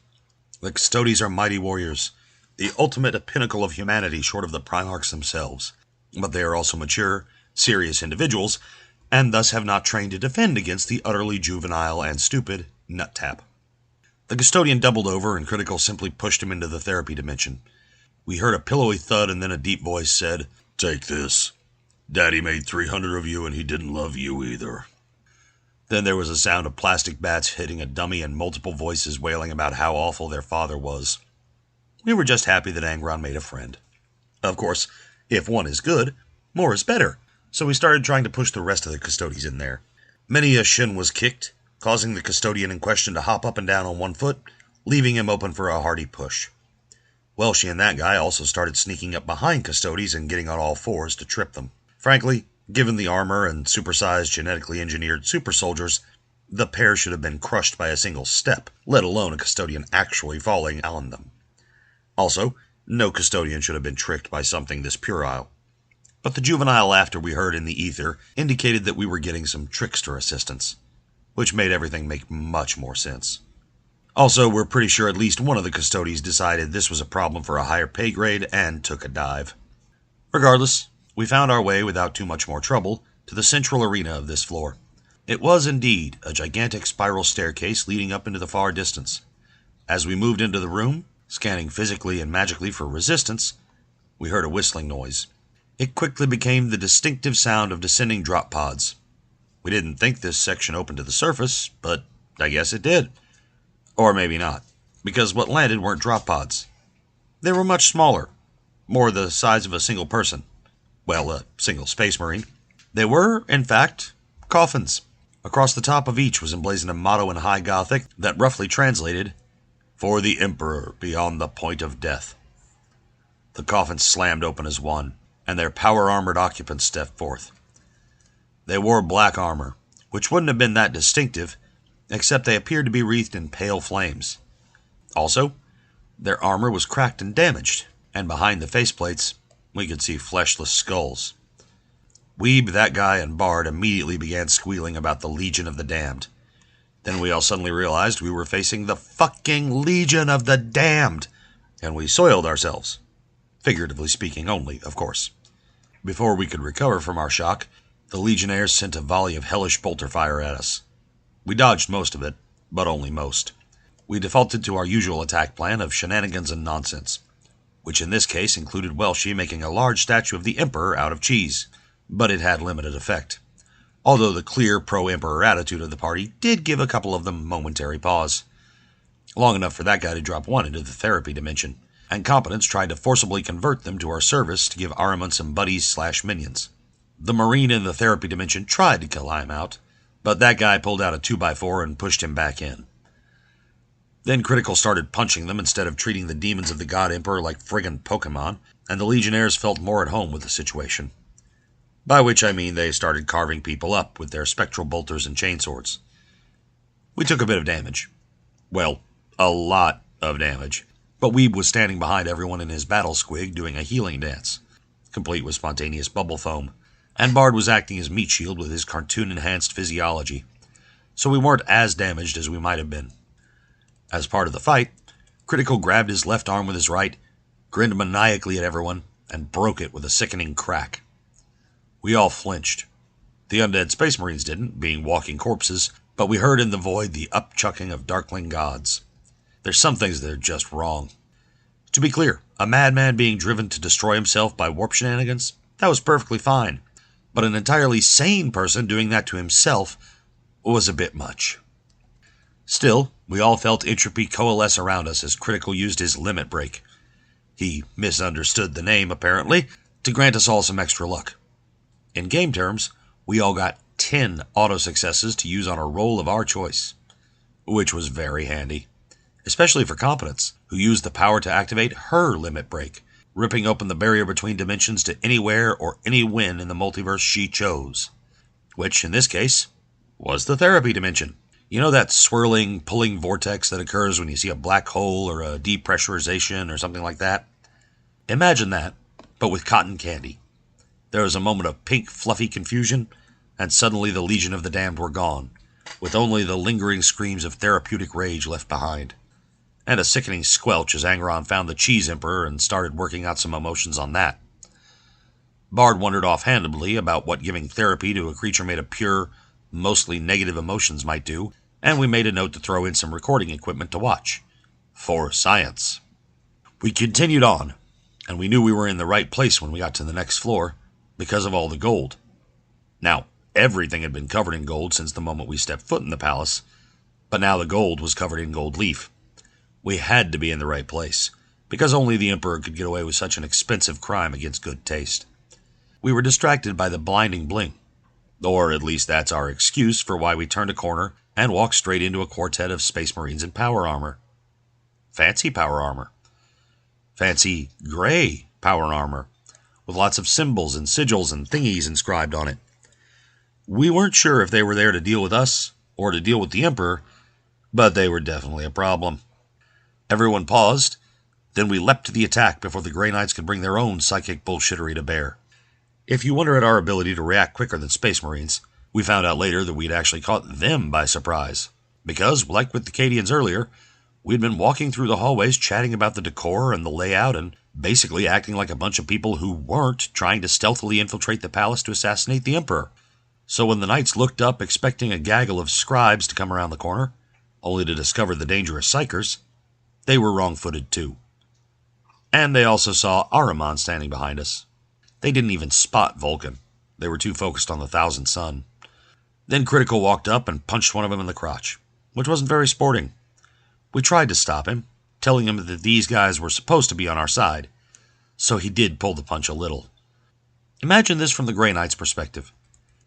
The Custo-deez are mighty warriors, the ultimate pinnacle of humanity short of the Primarchs themselves. But they are also mature, serious individuals, and thus have not trained to defend against the utterly juvenile and stupid nut tap. The custodian doubled over, and Critical simply pushed him into the therapy dimension. We heard a pillowy thud, and then a deep voice said, "Take this. Daddy made 300 of you, and he didn't love you either." Then there was a sound of plastic bats hitting a dummy and multiple voices wailing about how awful their father was. We were just happy that Angron made a friend. Of course, if one is good, more is better, so we started trying to push the rest of the Custo-deez in there. Many a shin was kicked, causing the custodian in question to hop up and down on one foot, leaving him open for a hearty push. Welshie and that guy also started sneaking up behind Custo-deez and getting on all fours to trip them. Frankly, given the armor and supersized genetically engineered super soldiers, the pair should have been crushed by a single step, let alone a custodian actually falling on them. Also, no custodian should have been tricked by something this puerile. But the juvenile laughter we heard in the ether indicated that we were getting some trickster assistance, which made everything make much more sense. Also, we're pretty sure at least one of the Custo-deez decided this was a problem for a higher pay grade and took a dive. Regardless, we found our way without too much more trouble to the central arena of this floor. It was indeed a gigantic spiral staircase leading up into the far distance. As we moved into the room, scanning physically and magically for resistance, we heard a whistling noise. It quickly became the distinctive sound of descending drop pods. We didn't think this section opened to the surface, but I guess it did. Or maybe not, because what landed weren't drop pods. They were much smaller, more the size of a single person. Well, a single space marine. They were, in fact, coffins. Across the top of each was emblazoned a motto in High Gothic that roughly translated, "For the Emperor beyond the point of death." The coffins slammed open as one, and their power-armored occupants stepped forth. They wore black armor, which wouldn't have been that distinctive, except they appeared to be wreathed in pale flames. Also, their armor was cracked and damaged, and behind the faceplates, we could see fleshless skulls. Weeb, that guy, and Bard immediately began squealing about the Legion of the Damned. Then we all suddenly realized we were facing the fucking Legion of the Damned, and we soiled ourselves. Figuratively speaking only, of course. Before we could recover from our shock, the Legionnaires sent a volley of hellish bolter fire at us. We dodged most of it, but only most. We defaulted to our usual attack plan of shenanigans and nonsense, which in this case included Welshie making a large statue of the Emperor out of cheese, but it had limited effect. Although the clear pro-Emperor attitude of the party did give a couple of them momentary pause. Long enough for that guy to drop one into the therapy dimension, and Competence tried to forcibly convert them to our service to give Ahriman some buddies/minions. The Marine in the therapy dimension tried to kill him out, but that guy pulled out a 2x4 and pushed him back in. Then Critical started punching them instead of treating the demons of the God Emperor like friggin' Pokemon, and the Legionnaires felt more at home with the situation. By which I mean they started carving people up with their spectral bolters and chainswords. We took a bit of damage. Well, a lot of damage. But Weeb was standing behind everyone in his battle squig doing a healing dance, complete with spontaneous bubble foam, and Bard was acting as meat shield with his cartoon-enhanced physiology, so we weren't as damaged as we might have been. As part of the fight, Critical grabbed his left arm with his right, grinned maniacally at everyone, and broke it with a sickening crack. We all flinched. The undead Space Marines didn't, being walking corpses, but we heard in the void the upchucking of Darkling gods. There's some things that are just wrong. To be clear, a madman being driven to destroy himself by warp shenanigans, that was perfectly fine. But an entirely sane person doing that to himself was a bit much. Still, we all felt entropy coalesce around us as Critical used his limit break. He misunderstood the name, apparently, to grant us all some extra luck. In game terms, we all got 10 auto-successes to use on a roll of our choice, which was very handy, especially for Competence, who used the power to activate her limit break, ripping open the barrier between dimensions to anywhere or any when in the multiverse she chose, which, in this case, was the therapy dimension. You know that swirling, pulling vortex that occurs when you see a black hole or a depressurization or something like that? Imagine that, but with cotton candy. There was a moment of pink, fluffy confusion, and suddenly the Legion of the Damned were gone, with only the lingering screams of therapeutic rage left behind, and a sickening squelch as Angron found the Cheese Emperor and started working out some emotions on that. Bard wondered offhandedly about what giving therapy to a creature made of pure, mostly negative emotions might do, and we made a note to throw in some recording equipment to watch. For science. We continued on, and we knew we were in the right place when we got to the next floor, because of all the gold. Now, everything had been covered in gold since the moment we stepped foot in the palace, but now the gold was covered in gold leaf. We had to be in the right place, because only the Emperor could get away with such an expensive crime against good taste. We were distracted by the blinding bling, or at least that's our excuse for why we turned a corner and walked straight into a quartet of Space Marines in power armor. Fancy power armor. Fancy gray power armor, with lots of symbols and sigils and thingies inscribed on it. We weren't sure if they were there to deal with us or to deal with the Emperor, but they were definitely a problem. Everyone paused, then we leapt to the attack before the Grey Knights could bring their own psychic bullshittery to bear. If you wonder at our ability to react quicker than Space Marines, we found out later that we'd actually caught them by surprise, because, like with the Cadians earlier, we'd been walking through the hallways chatting about the decor and the layout and basically acting like a bunch of people who weren't trying to stealthily infiltrate the palace to assassinate the Emperor. So when the knights looked up expecting a gaggle of scribes to come around the corner, only to discover the dangerous psychers, they were wrong-footed too. And they also saw Ahriman standing behind us. They didn't even spot Vulcan. They were too focused on the Thousand Sun. Then Critical walked up and punched one of them in the crotch, which wasn't very sporting. We tried to stop him, telling him that these guys were supposed to be on our side, so he did pull the punch a little. Imagine this from the Grey Knight's perspective.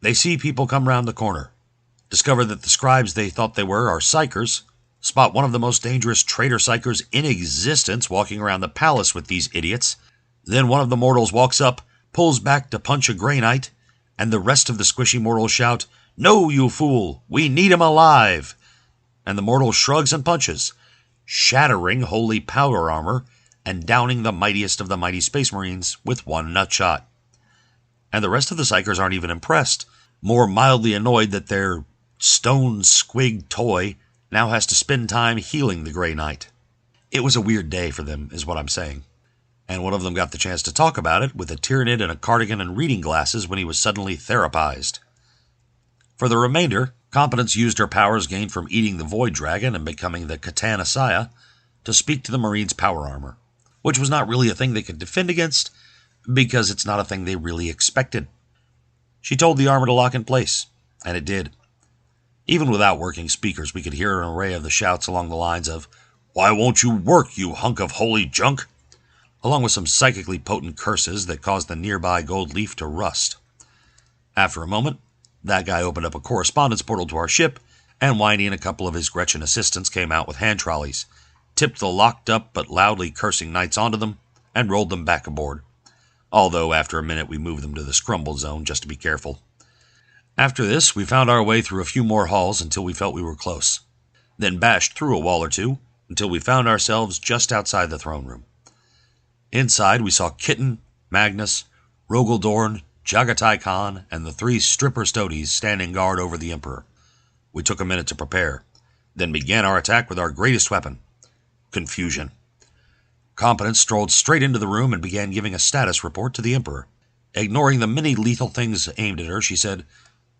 They see people come round the corner, discover that the scribes they thought they were are psychers, spot one of the most dangerous traitor psychers in existence walking around the palace with these idiots, then one of the mortals walks up, pulls back to punch a Grey Knight, and the rest of the squishy mortals shout, "No, you fool! We need him alive!" And the mortal shrugs and punches, shattering holy power armor and downing the mightiest of the mighty Space Marines with one nutshot. And the rest of the psychers aren't even impressed, more mildly annoyed that their stone squig toy now has to spend time healing the Grey Knight. It was a weird day for them, is what I'm saying. And one of them got the chance to talk about it with a Tyranid and a cardigan and reading glasses when he was suddenly therapized. For the remainder, Competence used her powers gained from eating the Void Dragon and becoming the Katana Saya to speak to the Marines' power armor, which was not really a thing they could defend against, because it's not a thing they really expected. She told the armor to lock in place, and it did. Even without working speakers, we could hear an array of the shouts along the lines of, "Why won't you work, you hunk of holy junk?" along with some psychically potent curses that caused the nearby gold leaf to rust. After a moment, that guy opened up a correspondence portal to our ship, and Whiny and a couple of his Gretchen assistants came out with hand trolleys, tipped the locked up but loudly cursing knights onto them, and rolled them back aboard. Although after a minute we moved them to the scrumble zone just to be careful. After this, we found our way through a few more halls until we felt we were close, then bashed through a wall or two until we found ourselves just outside the throne room. Inside, we saw Kitten, Magnus, Rogaldorn, Jagatai Khan, and the 3 stripper Custo-deez standing guard over the Emperor. We took a minute to prepare, then began our attack with our greatest weapon, confusion. Competence strolled straight into the room and began giving a status report to the Emperor. Ignoring the many lethal things aimed at her, she said,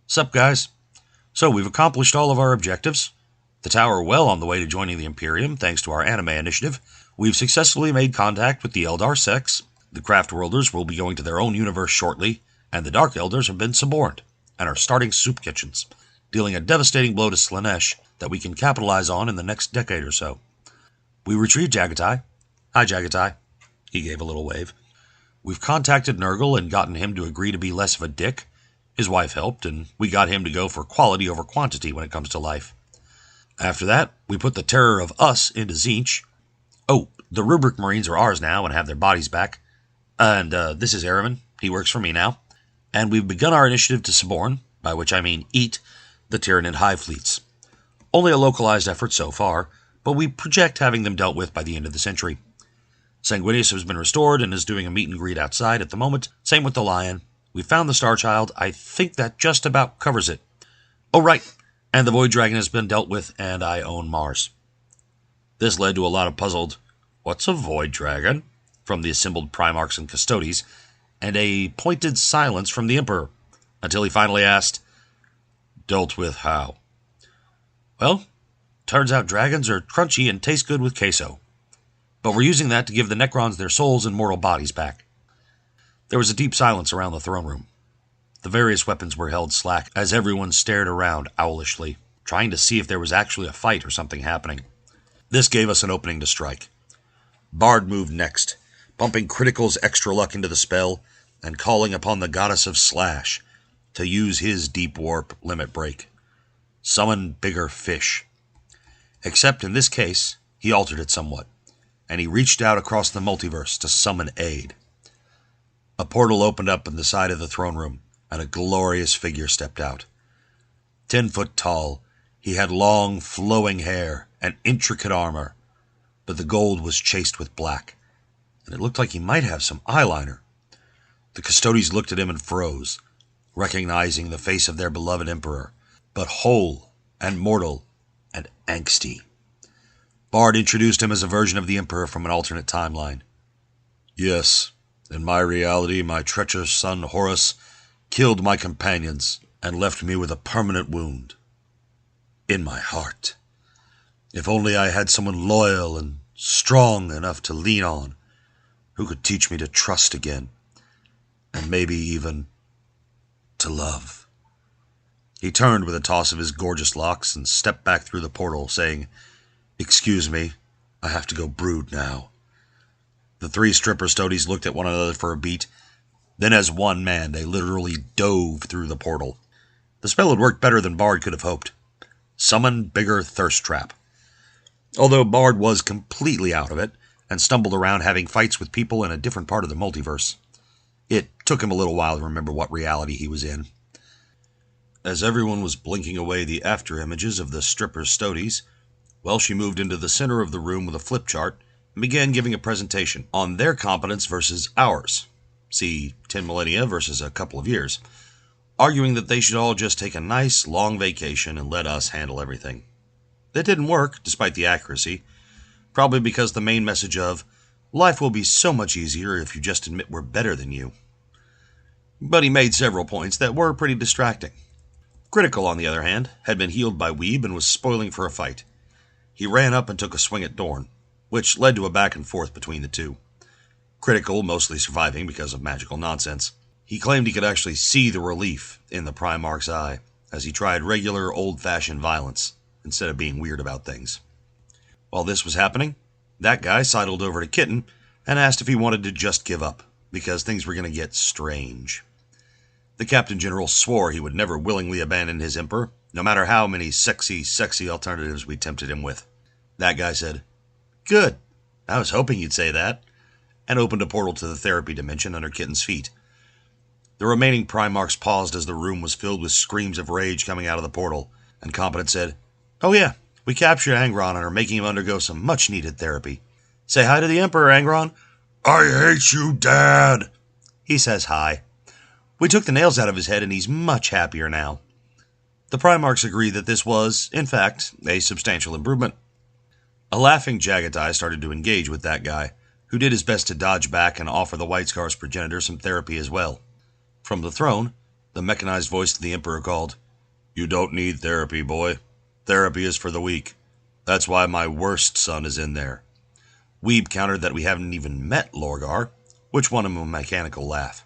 "Sup, guys? So we've accomplished all of our objectives. The tower well on the way to joining the Imperium, thanks to our anime initiative. We've successfully made contact with the Eldar sects. The Craft Worlders will be going to their own universe shortly, and the Dark Elders have been suborned and are starting soup kitchens, dealing a devastating blow to Slaanesh that we can capitalize on in the next decade or so. We retrieved Jagatai. Hi, Jagatai." He gave a little wave. "We've contacted Nurgle and gotten him to agree to be less of a dick. His wife helped, and we got him to go for quality over quantity when it comes to life. After that, we put the terror of us into Tzeentch. Oh, the Rubric Marines are ours now and have their bodies back. And this is Araman. He works for me now. And we've begun our initiative to suborn, by which I mean eat, the Tyranid hive fleets. Only a localized effort so far, but we project having them dealt with by the end of the century. Sanguinius has been restored and is doing a meet and greet outside at the moment. Same with the Lion. We found the Star Child. I think that just about covers it. Oh, right. And the Void Dragon has been dealt with, and I own Mars." This led to a lot of puzzled, "What's a Void Dragon?" from the assembled Primarchs and Custo-deez, and a pointed silence from the Emperor, until he finally asked, "Dealt with how?" "Well, turns out dragons are crunchy and taste good with queso. But we're using that to give the Necrons their souls and mortal bodies back." There was a deep silence around the throne room. The various weapons were held slack as everyone stared around owlishly, trying to see if there was actually a fight or something happening. This gave us an opening to strike. Bard moved next, pumping Critical's extra luck into the spell and calling upon the goddess of Slash to use his deep warp limit break. Summon bigger fish. Except in this case, he altered it somewhat, and he reached out across the multiverse to summon aid. A portal opened up in the side of the throne room, and a glorious figure stepped out. 10 foot tall, he had long, flowing hair and intricate armor, but the gold was chased with black, and it looked like he might have some eyeliner. The Custo-deez looked at him and froze, recognizing the face of their beloved Emperor, but whole and mortal and angsty. Bard introduced him as a version of the Emperor from an alternate timeline. "Yes, in my reality, my treacherous son Horus killed my companions and left me with a permanent wound in my heart. If only I had someone loyal and strong enough to lean on, who could teach me to trust again, and maybe even to love." He turned with a toss of his gorgeous locks and stepped back through the portal, saying, "Excuse me, I have to go brood now." The 3 stripper Custo-deez looked at one another for a beat. Then as one man, they literally dove through the portal. The spell had worked better than Bard could have hoped. Summon bigger thirst trap. Although Bard was completely out of it, and stumbled around having fights with people in a different part of the multiverse. It took him a little while to remember what reality he was in. As everyone was blinking away the after-images of the stripper Custo-deez, she moved into the center of the room with a flip chart and began giving a presentation on their competence versus ours. See 10 millennia versus a couple of years, arguing that they should all just take a nice, long vacation and let us handle everything. That didn't work, despite the accuracy, probably because the main message of, "Life will be so much easier if you just admit we're better than you." But he made several points that were pretty distracting. Critical, on the other hand, had been healed by Weeb and was spoiling for a fight. He ran up and took a swing at Dorn, which led to a back and forth between the two. Critical mostly surviving because of magical nonsense. He claimed he could actually see the relief in the Primarch's eye as he tried regular old-fashioned violence instead of being weird about things. While this was happening, that guy sidled over to Kitten and asked if he wanted to just give up, because things were going to get strange. The Captain General swore he would never willingly abandon his Emperor, no matter how many sexy alternatives we tempted him with. That guy said, "Good, I was hoping you'd say that," and opened a portal to the therapy dimension under Kitten's feet. The remaining Primarchs paused as the room was filled with screams of rage coming out of the portal, and Competent said, "Oh yeah, we captured Angron and are making him undergo some much-needed therapy. Say hi to the Emperor, Angron." "I hate you, Dad." He says hi. "We took the nails out of his head and he's much happier now." The Primarchs agreed that this was, in fact, a substantial improvement. A laughing Jagatai started to engage with that guy, who did his best to dodge back and offer the White Scar's progenitor some therapy as well. From the throne, the mechanized voice of the Emperor called, "You don't need therapy, boy. Therapy is for the weak. That's why my worst son is in there." Weeb countered that we haven't even met Lorgar, which won him a mechanical laugh.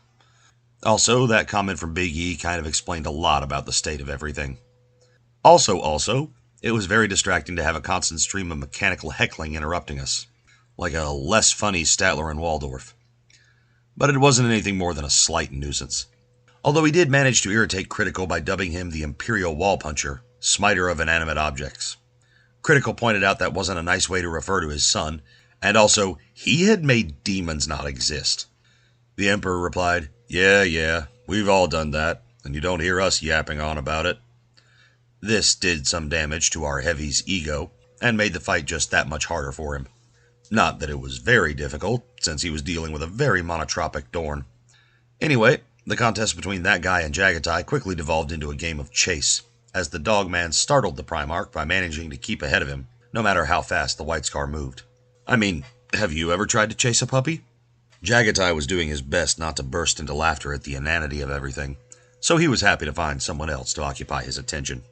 Also, that comment from Big E kind of explained a lot about the state of everything. Also, it was very distracting to have a constant stream of mechanical heckling interrupting us, like a less funny Statler and Waldorf. But it wasn't anything more than a slight nuisance. Although he did manage to irritate Critical by dubbing him the Imperial Wall Puncher, smiter of inanimate objects. Critical pointed out that wasn't a nice way to refer to his son, and also, he had made demons not exist. The Emperor replied, Yeah, we've all done that, and you don't hear us yapping on about it." This did some damage to our heavy's ego, and made the fight just that much harder for him. Not that it was very difficult, since he was dealing with a very monotropic Dorn. Anyway, the contest between that guy and Jagatai quickly devolved into a game of chase, as the Dogman startled the Primarch by managing to keep ahead of him, no matter how fast the White Scar moved. I mean, have you ever tried to chase a puppy? Jagatai was doing his best not to burst into laughter at the inanity of everything, so he was happy to find someone else to occupy his attention.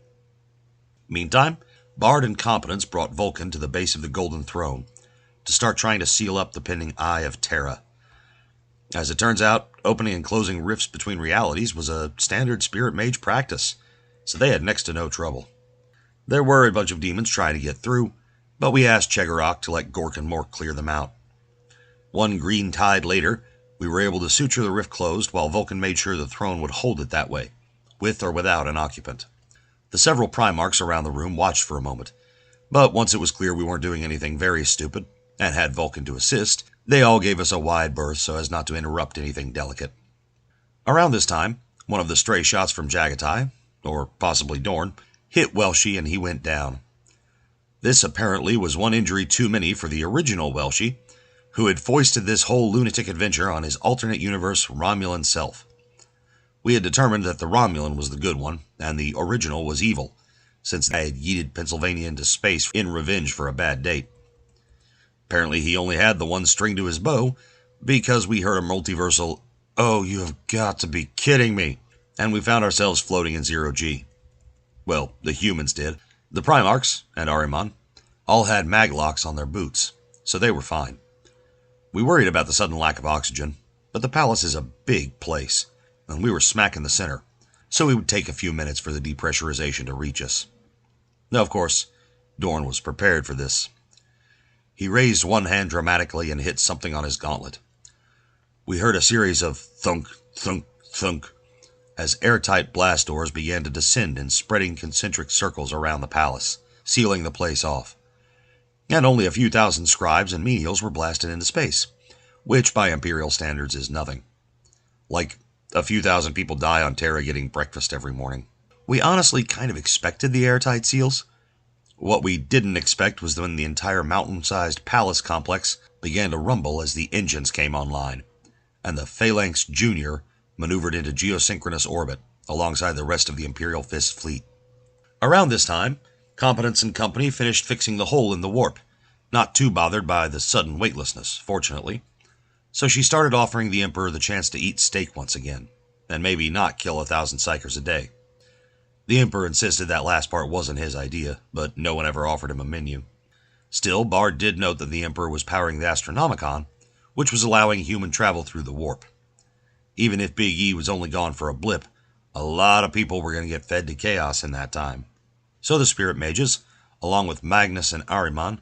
Meantime, Bard and Competence brought Vulcan to the base of the Golden Throne to start trying to seal up the pending Eye of Terra. As it turns out, opening and closing rifts between realities was a standard spirit mage practice, so they had next to no trouble. There were a bunch of demons trying to get through, but we asked Chegorok to let Gork and Mork clear them out. One green tide later, we were able to suture the rift closed while Vulcan made sure the throne would hold it that way, with or without an occupant. The several Primarchs around the room watched for a moment, but once it was clear we weren't doing anything very stupid, and had Vulcan to assist, they all gave us a wide berth so as not to interrupt anything delicate. Around this time, one of the stray shots from Jagatai, or possibly Dorn, hit Welshie and he went down. This apparently was one injury too many for the original Welshie, who had foisted this whole lunatic adventure on his alternate universe Romulan self. We had determined that the Romulan was the good one, and the original was evil, since I had yeeted Pennsylvania into space in revenge for a bad date. Apparently he only had the one string to his bow, because we heard a multiversal, "Oh, you have got to be kidding me," and we found ourselves floating in 0G. Well, the humans did. The Primarchs, and Ahriman, all had maglocks on their boots, so they were fine. We worried about the sudden lack of oxygen, but the palace is a big place, and we were smack in the center, so it would take a few minutes for the depressurization to reach us. Now, of course, Dorn was prepared for this. He raised one hand dramatically and hit something on his gauntlet. We heard a series of thunk, thunk, thunk, as airtight blast doors began to descend in spreading concentric circles around the palace, sealing the place off. And only a few thousand scribes and menials were blasted into space, which by Imperial standards is nothing. Like, a few thousand people die on Terra getting breakfast every morning. We honestly kind of expected the airtight seals. What we didn't expect was when the entire mountain-sized palace complex began to rumble as the engines came online, and the Phalanx Junior maneuvered into geosynchronous orbit alongside the rest of the Imperial Fist fleet. Around this time, Competence and company finished fixing the hole in the warp, not too bothered by the sudden weightlessness, fortunately. So she started offering the Emperor the chance to eat steak once again, and maybe not kill 1,000 psychers a day. The Emperor insisted that last part wasn't his idea, but no one ever offered him a menu. Still, Bard did note that the Emperor was powering the Astronomicon, which was allowing human travel through the warp. Even if Big E was only gone for a blip, a lot of people were going to get fed to chaos in that time. So the spirit mages, along with Magnus and Ahriman,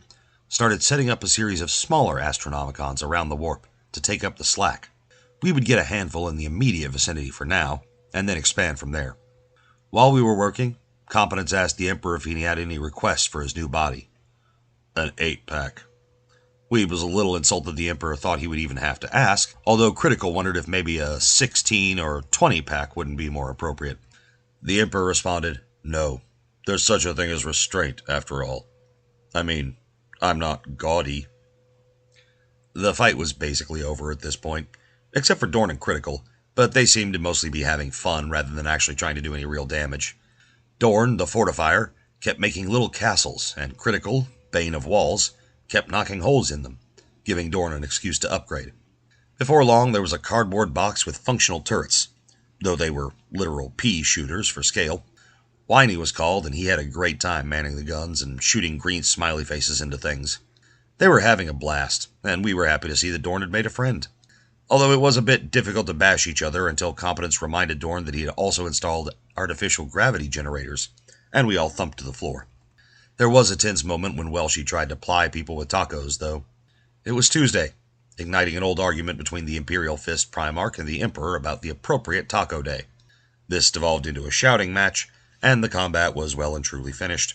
started setting up a series of smaller astronomicons around the warp to take up the slack. We would get a handful in the immediate vicinity for now, and then expand from there. While we were working, Competence asked the Emperor if he had any requests for his new body. An 8-pack. Weeb was a little insulted the Emperor thought he would even have to ask, although Critical wondered if maybe a 16 or 20-pack wouldn't be more appropriate. The Emperor responded, "No, there's such a thing as restraint, after all. I mean, I'm not gaudy." The fight was basically over at this point, except for Dorn and Critical, but they seemed to mostly be having fun rather than actually trying to do any real damage. Dorn, the fortifier, kept making little castles, and Critical, Bane of Walls, kept knocking holes in them, giving Dorn an excuse to upgrade. Before long, there was a cardboard box with functional turrets, though they were literal pea shooters for scale. Whiny was called, and he had a great time manning the guns and shooting green smiley faces into things. They were having a blast, and we were happy to see that Dorn had made a friend. Although it was a bit difficult to bash each other until Competence reminded Dorn that he had also installed artificial gravity generators, and we all thumped to the floor. There was a tense moment when Welshie tried to ply people with tacos, though. It was Tuesday, igniting an old argument between the Imperial Fist Primarch and the Emperor about the appropriate taco day. This devolved into a shouting match, and the combat was well and truly finished.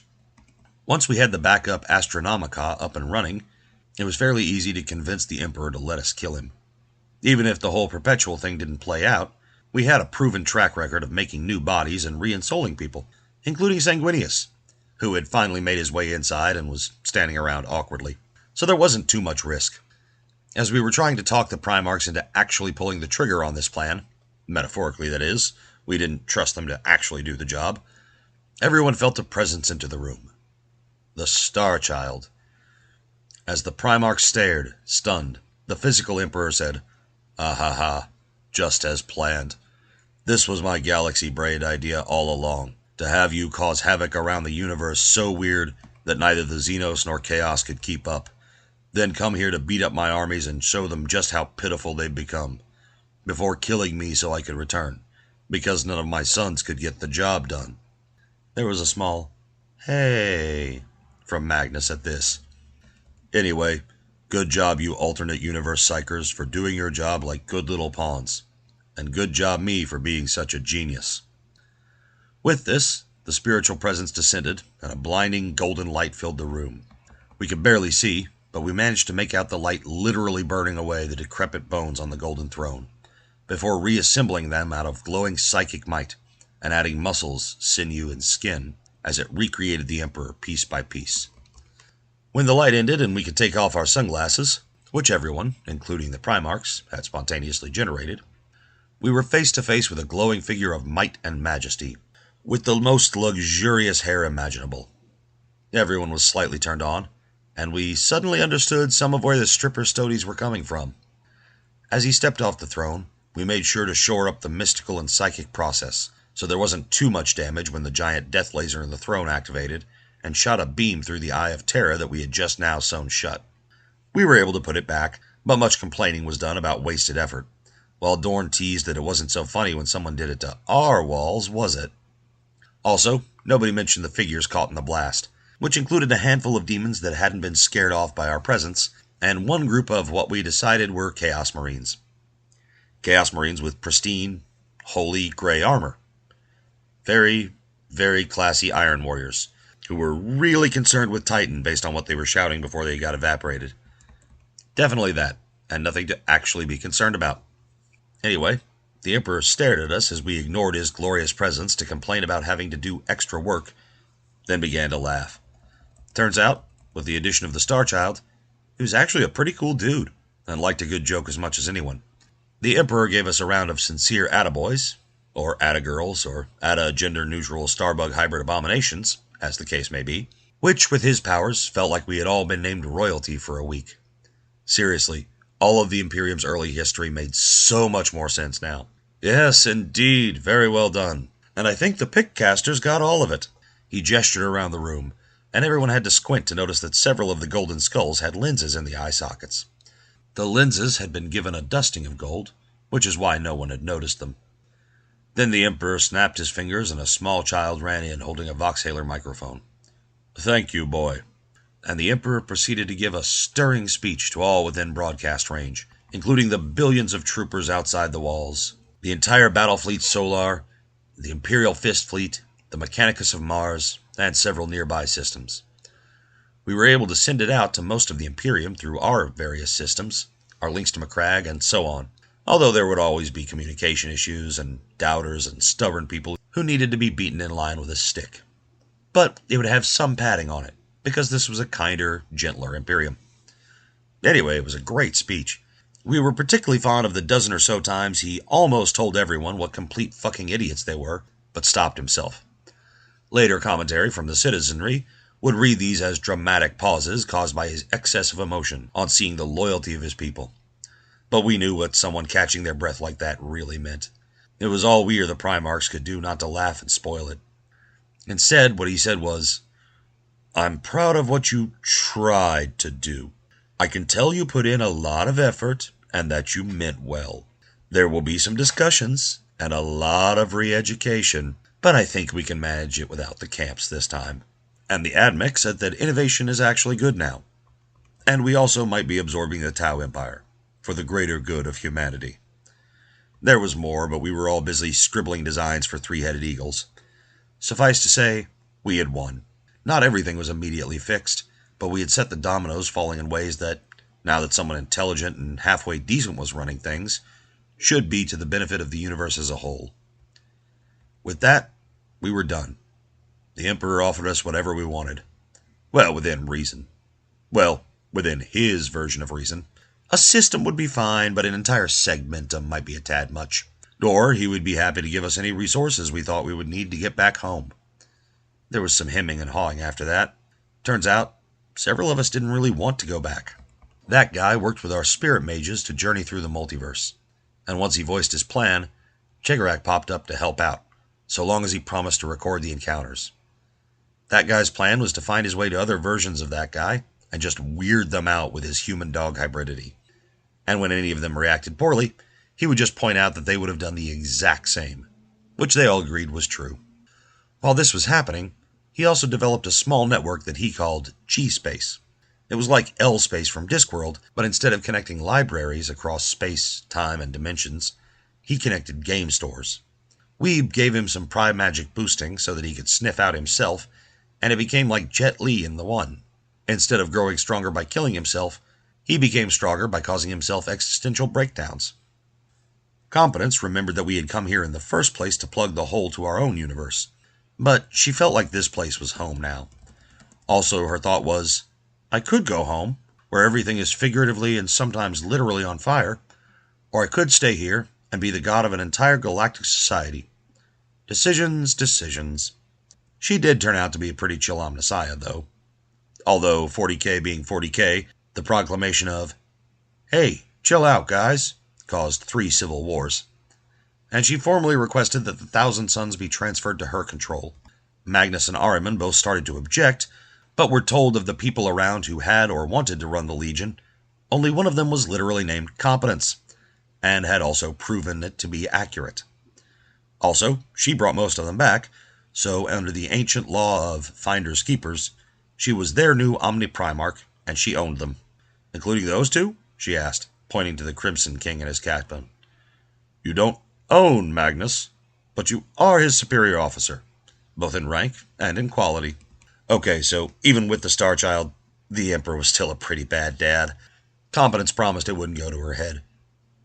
Once we had the backup Astronomica up and running, it was fairly easy to convince the Emperor to let us kill him. Even if the whole perpetual thing didn't play out, we had a proven track record of making new bodies and reinsoling people, including Sanguinius, who had finally made his way inside and was standing around awkwardly. So there wasn't too much risk. As we were trying to talk the Primarchs into actually pulling the trigger on this plan, metaphorically that is, we didn't trust them to actually do the job, everyone felt a presence into the room. The Star Child. As the Primarch stared, stunned, the physical Emperor said, "Ah ha ha, just as planned. This was my galaxy braid idea all along, to have you cause havoc around the universe so weird that neither the Xenos nor Chaos could keep up, then come here to beat up my armies and show them just how pitiful they've become, before killing me so I could return, because none of my sons could get the job done." There was a small, "Hey," from Magnus at this. "Anyway, good job you alternate universe psychers for doing your job like good little pawns, and good job me for being such a genius." With this, the spiritual presence descended, and a blinding golden light filled the room. We could barely see, but we managed to make out the light literally burning away the decrepit bones on the golden throne, before reassembling them out of glowing psychic might, and adding muscles, sinew, and skin, as it recreated the Emperor piece by piece. When the light ended and we could take off our sunglasses, which everyone, including the Primarchs, had spontaneously generated, we were face to face with a glowing figure of might and majesty, with the most luxurious hair imaginable. Everyone was slightly turned on, and we suddenly understood some of where the stripper stoties were coming from. As he stepped off the throne, we made sure to shore up the mystical and psychic process, so there wasn't too much damage when the giant death laser in the throne activated and shot a beam through the Eye of Terra that we had just now sewn shut. We were able to put it back, but much complaining was done about wasted effort, while Dorn teased that it wasn't so funny when someone did it to our walls, was it? Also, nobody mentioned the figures caught in the blast, which included a handful of demons that hadn't been scared off by our presence, and one group of what we decided were Chaos Marines. Chaos Marines with pristine, holy gray armor. Very, very classy Iron Warriors, who were really concerned with Titan based on what they were shouting before they got evaporated. Definitely that, and nothing to actually be concerned about. Anyway, the Emperor stared at us as we ignored his glorious presence to complain about having to do extra work, then began to laugh. Turns out, with the addition of the Star Child, he was actually a pretty cool dude, and liked a good joke as much as anyone. The Emperor gave us a round of sincere attaboys, or attagirls, or atta-gender-neutral starbug hybrid abominations, as the case may be, which, with his powers, felt like we had all been named royalty for a week. Seriously, all of the Imperium's early history made so much more sense now. Yes, indeed, very well done. And I think the pickcasters got all of it. He gestured around the room, and everyone had to squint to notice that several of the golden skulls had lenses in the eye sockets. The lenses had been given a dusting of gold, which is why no one had noticed them. Then the Emperor snapped his fingers and a small child ran in holding a Voxhaler microphone. "Thank you, boy." And the Emperor proceeded to give a stirring speech to all within broadcast range, including the billions of troopers outside the walls, the entire battle fleet Solar, the Imperial Fist Fleet, the Mechanicus of Mars, and several nearby systems. We were able to send it out to most of the Imperium through our various systems, our links to Macragge, and so on, although there would always be communication issues and doubters and stubborn people who needed to be beaten in line with a stick. But it would have some padding on it, because this was a kinder, gentler Imperium. Anyway, it was a great speech. We were particularly fond of the dozen or so times he almost told everyone what complete fucking idiots they were, but stopped himself. Later commentary from the citizenry would read these as dramatic pauses caused by his excess of emotion on seeing the loyalty of his people. But we knew what someone catching their breath like that really meant. It was all we or the Primarchs could do not to laugh and spoil it. Instead, what he said was, "I'm proud of what you tried to do. I can tell you put in a lot of effort and that you meant well. There will be some discussions and a lot of re-education, but I think we can manage it without the camps this time." And the Admech said that innovation is actually good now. And we also might be absorbing the Tau Empire for the greater good of humanity. There was more, but we were all busy scribbling designs for three-headed eagles. Suffice to say, we had won. Not everything was immediately fixed, but we had set the dominoes falling in ways that, now that someone intelligent and halfway decent was running things, should be to the benefit of the universe as a whole. With that, we were done. The Emperor offered us whatever we wanted. Well, within reason. Well, within his version of reason. A system would be fine, but an entire segmentum might be a tad much. Or he would be happy to give us any resources we thought we would need to get back home. There was some hemming and hawing after that. Turns out, several of us didn't really want to go back. That guy worked with our spirit mages to journey through the multiverse. And once he voiced his plan, Chegarak popped up to help out, so long as he promised to record the encounters. That guy's plan was to find his way to other versions of that guy and just weird them out with his human-dog hybridity. And when any of them reacted poorly, he would just point out that they would have done the exact same, which they all agreed was true. While this was happening, he also developed a small network that he called G-Space. It was like L-Space from Discworld, but instead of connecting libraries across space, time, and dimensions, he connected game stores. Weeb gave him some Prime Magic boosting so that he could sniff out himself, and it became like Jet Li in The One. Instead of growing stronger by killing himself, he became stronger by causing himself existential breakdowns. Competence remembered that we had come here in the first place to plug the hole to our own universe, but she felt like this place was home now. Also, her thought was, I could go home, where everything is figuratively and sometimes literally on fire, or I could stay here and be the god of an entire galactic society. Decisions, decisions. She did turn out to be a pretty chill omnissiah, though. Although, 40K being 40K, the proclamation of, "Hey, chill out, guys," caused 3 civil wars. And she formally requested that the Thousand Sons be transferred to her control. Magnus and Ahriman both started to object, but were told of the people around who had or wanted to run the Legion, only one of them was literally named Competence, and had also proven it to be accurate. Also, she brought most of them back, so under the ancient law of finders keepers, she was their new Omni-Primarch, and she owned them. "Including those two?" she asked, pointing to the Crimson King and his captain. "You don't own Magnus, but you are his superior officer, both in rank and in quality." Okay, so even with the Star Child, the Emperor was still a pretty bad dad. Competence promised it wouldn't go to her head,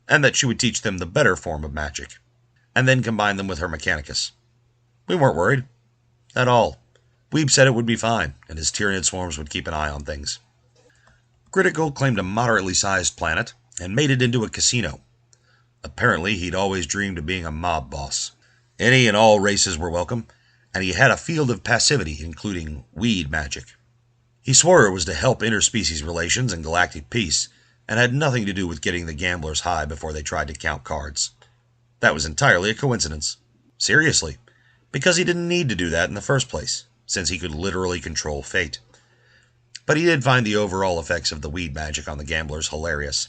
and that she would teach them the better form of magic, and then combine them with her Mechanicus. We weren't worried. At all. Weeb said it would be fine, and his Tyranid swarms would keep an eye on things. Critical claimed a moderately sized planet, and made it into a casino. Apparently, he'd always dreamed of being a mob boss. Any and all races were welcome, and he had a field of passivity, including weed magic. He swore it was to help interspecies relations and galactic peace, and had nothing to do with getting the gamblers high before they tried to count cards. That was entirely a coincidence. Seriously, because he didn't need to do that in the first place, since he could literally control fate. But he did find the overall effects of the weed magic on the gamblers hilarious.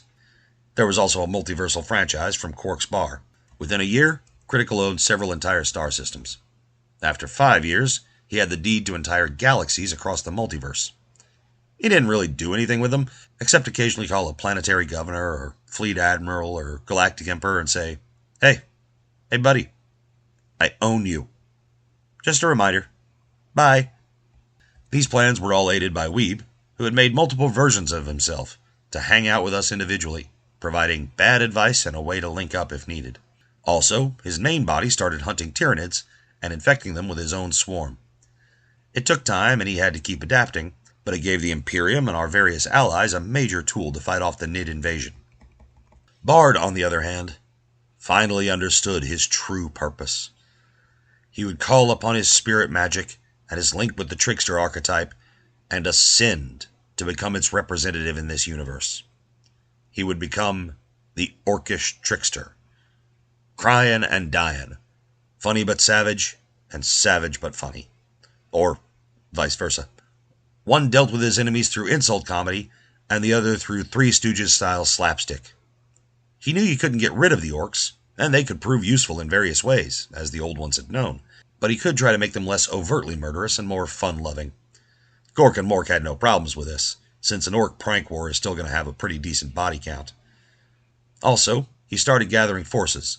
There was also a multiversal franchise from Quark's Bar. Within a year, Critical owned several entire star systems. After 5 years, he had the deed to entire galaxies across the multiverse. He didn't really do anything with them, except occasionally call a planetary governor or fleet admiral or galactic emperor and say, Hey, buddy, I own you. Just a reminder. Bye. These plans were all aided by Weeb, who had made multiple versions of himself to hang out with us individually, providing bad advice and a way to link up if needed. Also, his main body started hunting Tyranids and infecting them with his own swarm. It took time and he had to keep adapting, but it gave the Imperium and our various allies a major tool to fight off the Nid invasion. Bard, on the other hand, finally understood his true purpose. He would call upon his spirit magic and his link with the trickster archetype and ascend to become its representative in this universe. He would become the Orcish trickster. Cryin' and dyin'. Funny but savage, and savage but funny. Or vice versa. One dealt with his enemies through insult comedy, and the other through Three Stooges-style slapstick. He knew you couldn't get rid of the orcs, and they could prove useful in various ways, as the old ones had known, but he could try to make them less overtly murderous and more fun-loving. Gork and Mork had no problems with this, since an orc prank war is still going to have a pretty decent body count. Also, he started gathering forces,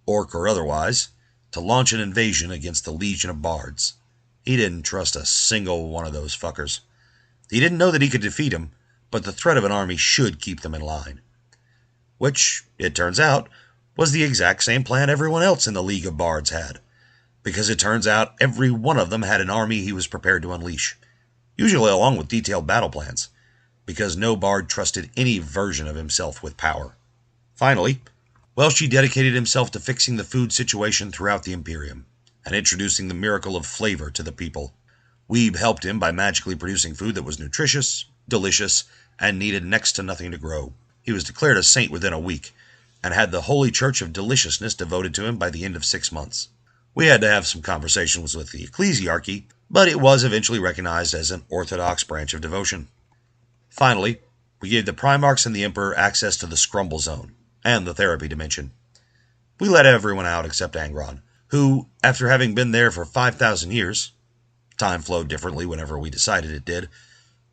orc or otherwise, to launch an invasion against the Legion of Bards. He didn't trust a single one of those fuckers. He didn't know that he could defeat them, but the threat of an army should keep them in line. Which, it turns out, was the exact same plan everyone else in the League of Bards had. Because it turns out every one of them had an army he was prepared to unleash. Usually along with detailed battle plans. Because no bard trusted any version of himself with power. Finally, Welshie dedicated himself to fixing the food situation throughout the Imperium, and introducing the miracle of flavor to the people. Weeb helped him by magically producing food that was nutritious, delicious, and needed next to nothing to grow. He was declared a saint within a week, and had the Holy Church of Deliciousness devoted to him by the end of 6 months. We had to have some conversations with the ecclesiarchy, but it was eventually recognized as an orthodox branch of devotion. Finally, we gave the Primarchs and the Emperor access to the Scrumble Zone, and the therapy dimension. We let everyone out except Angron, who, after having been there for 5,000 years, time flowed differently whenever we decided it did,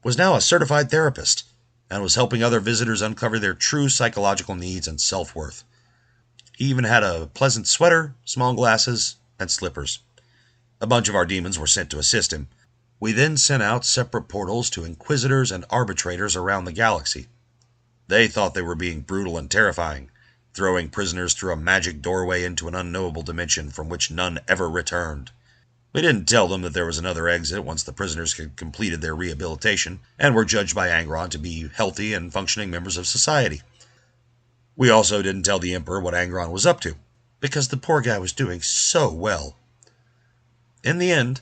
was now a certified therapist, and was helping other visitors uncover their true psychological needs and self-worth. He even had a pleasant sweater, small glasses, and slippers. A bunch of our demons were sent to assist him. We then sent out separate portals to inquisitors and arbitrators around the galaxy. They thought they were being brutal and terrifying, throwing prisoners through a magic doorway into an unknowable dimension from which none ever returned. We didn't tell them that there was another exit once the prisoners had completed their rehabilitation and were judged by Angron to be healthy and functioning members of society. We also didn't tell the Emperor what Angron was up to, because the poor guy was doing so well. In the end,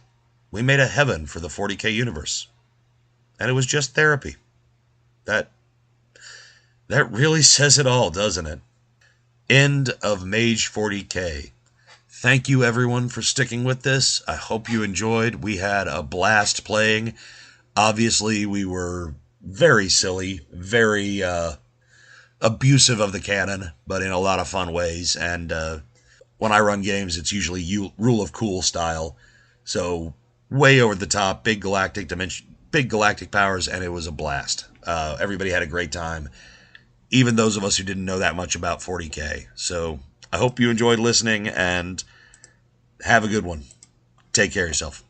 we made a heaven for the 40K universe. And it was just therapy. That really says it all, doesn't it? End of Mage 40K. Thank you everyone for sticking with this. I hope you enjoyed. We had a blast playing. Obviously, we were very silly, very abusive of the canon, but in a lot of fun ways. And when I run games, it's usually rule of cool style. So way over the top, big galactic dimension, big galactic powers, and it was a blast. Everybody had a great time, even those of us who didn't know that much about 40K. So I hope you enjoyed listening, and have a good one. Take care of yourself.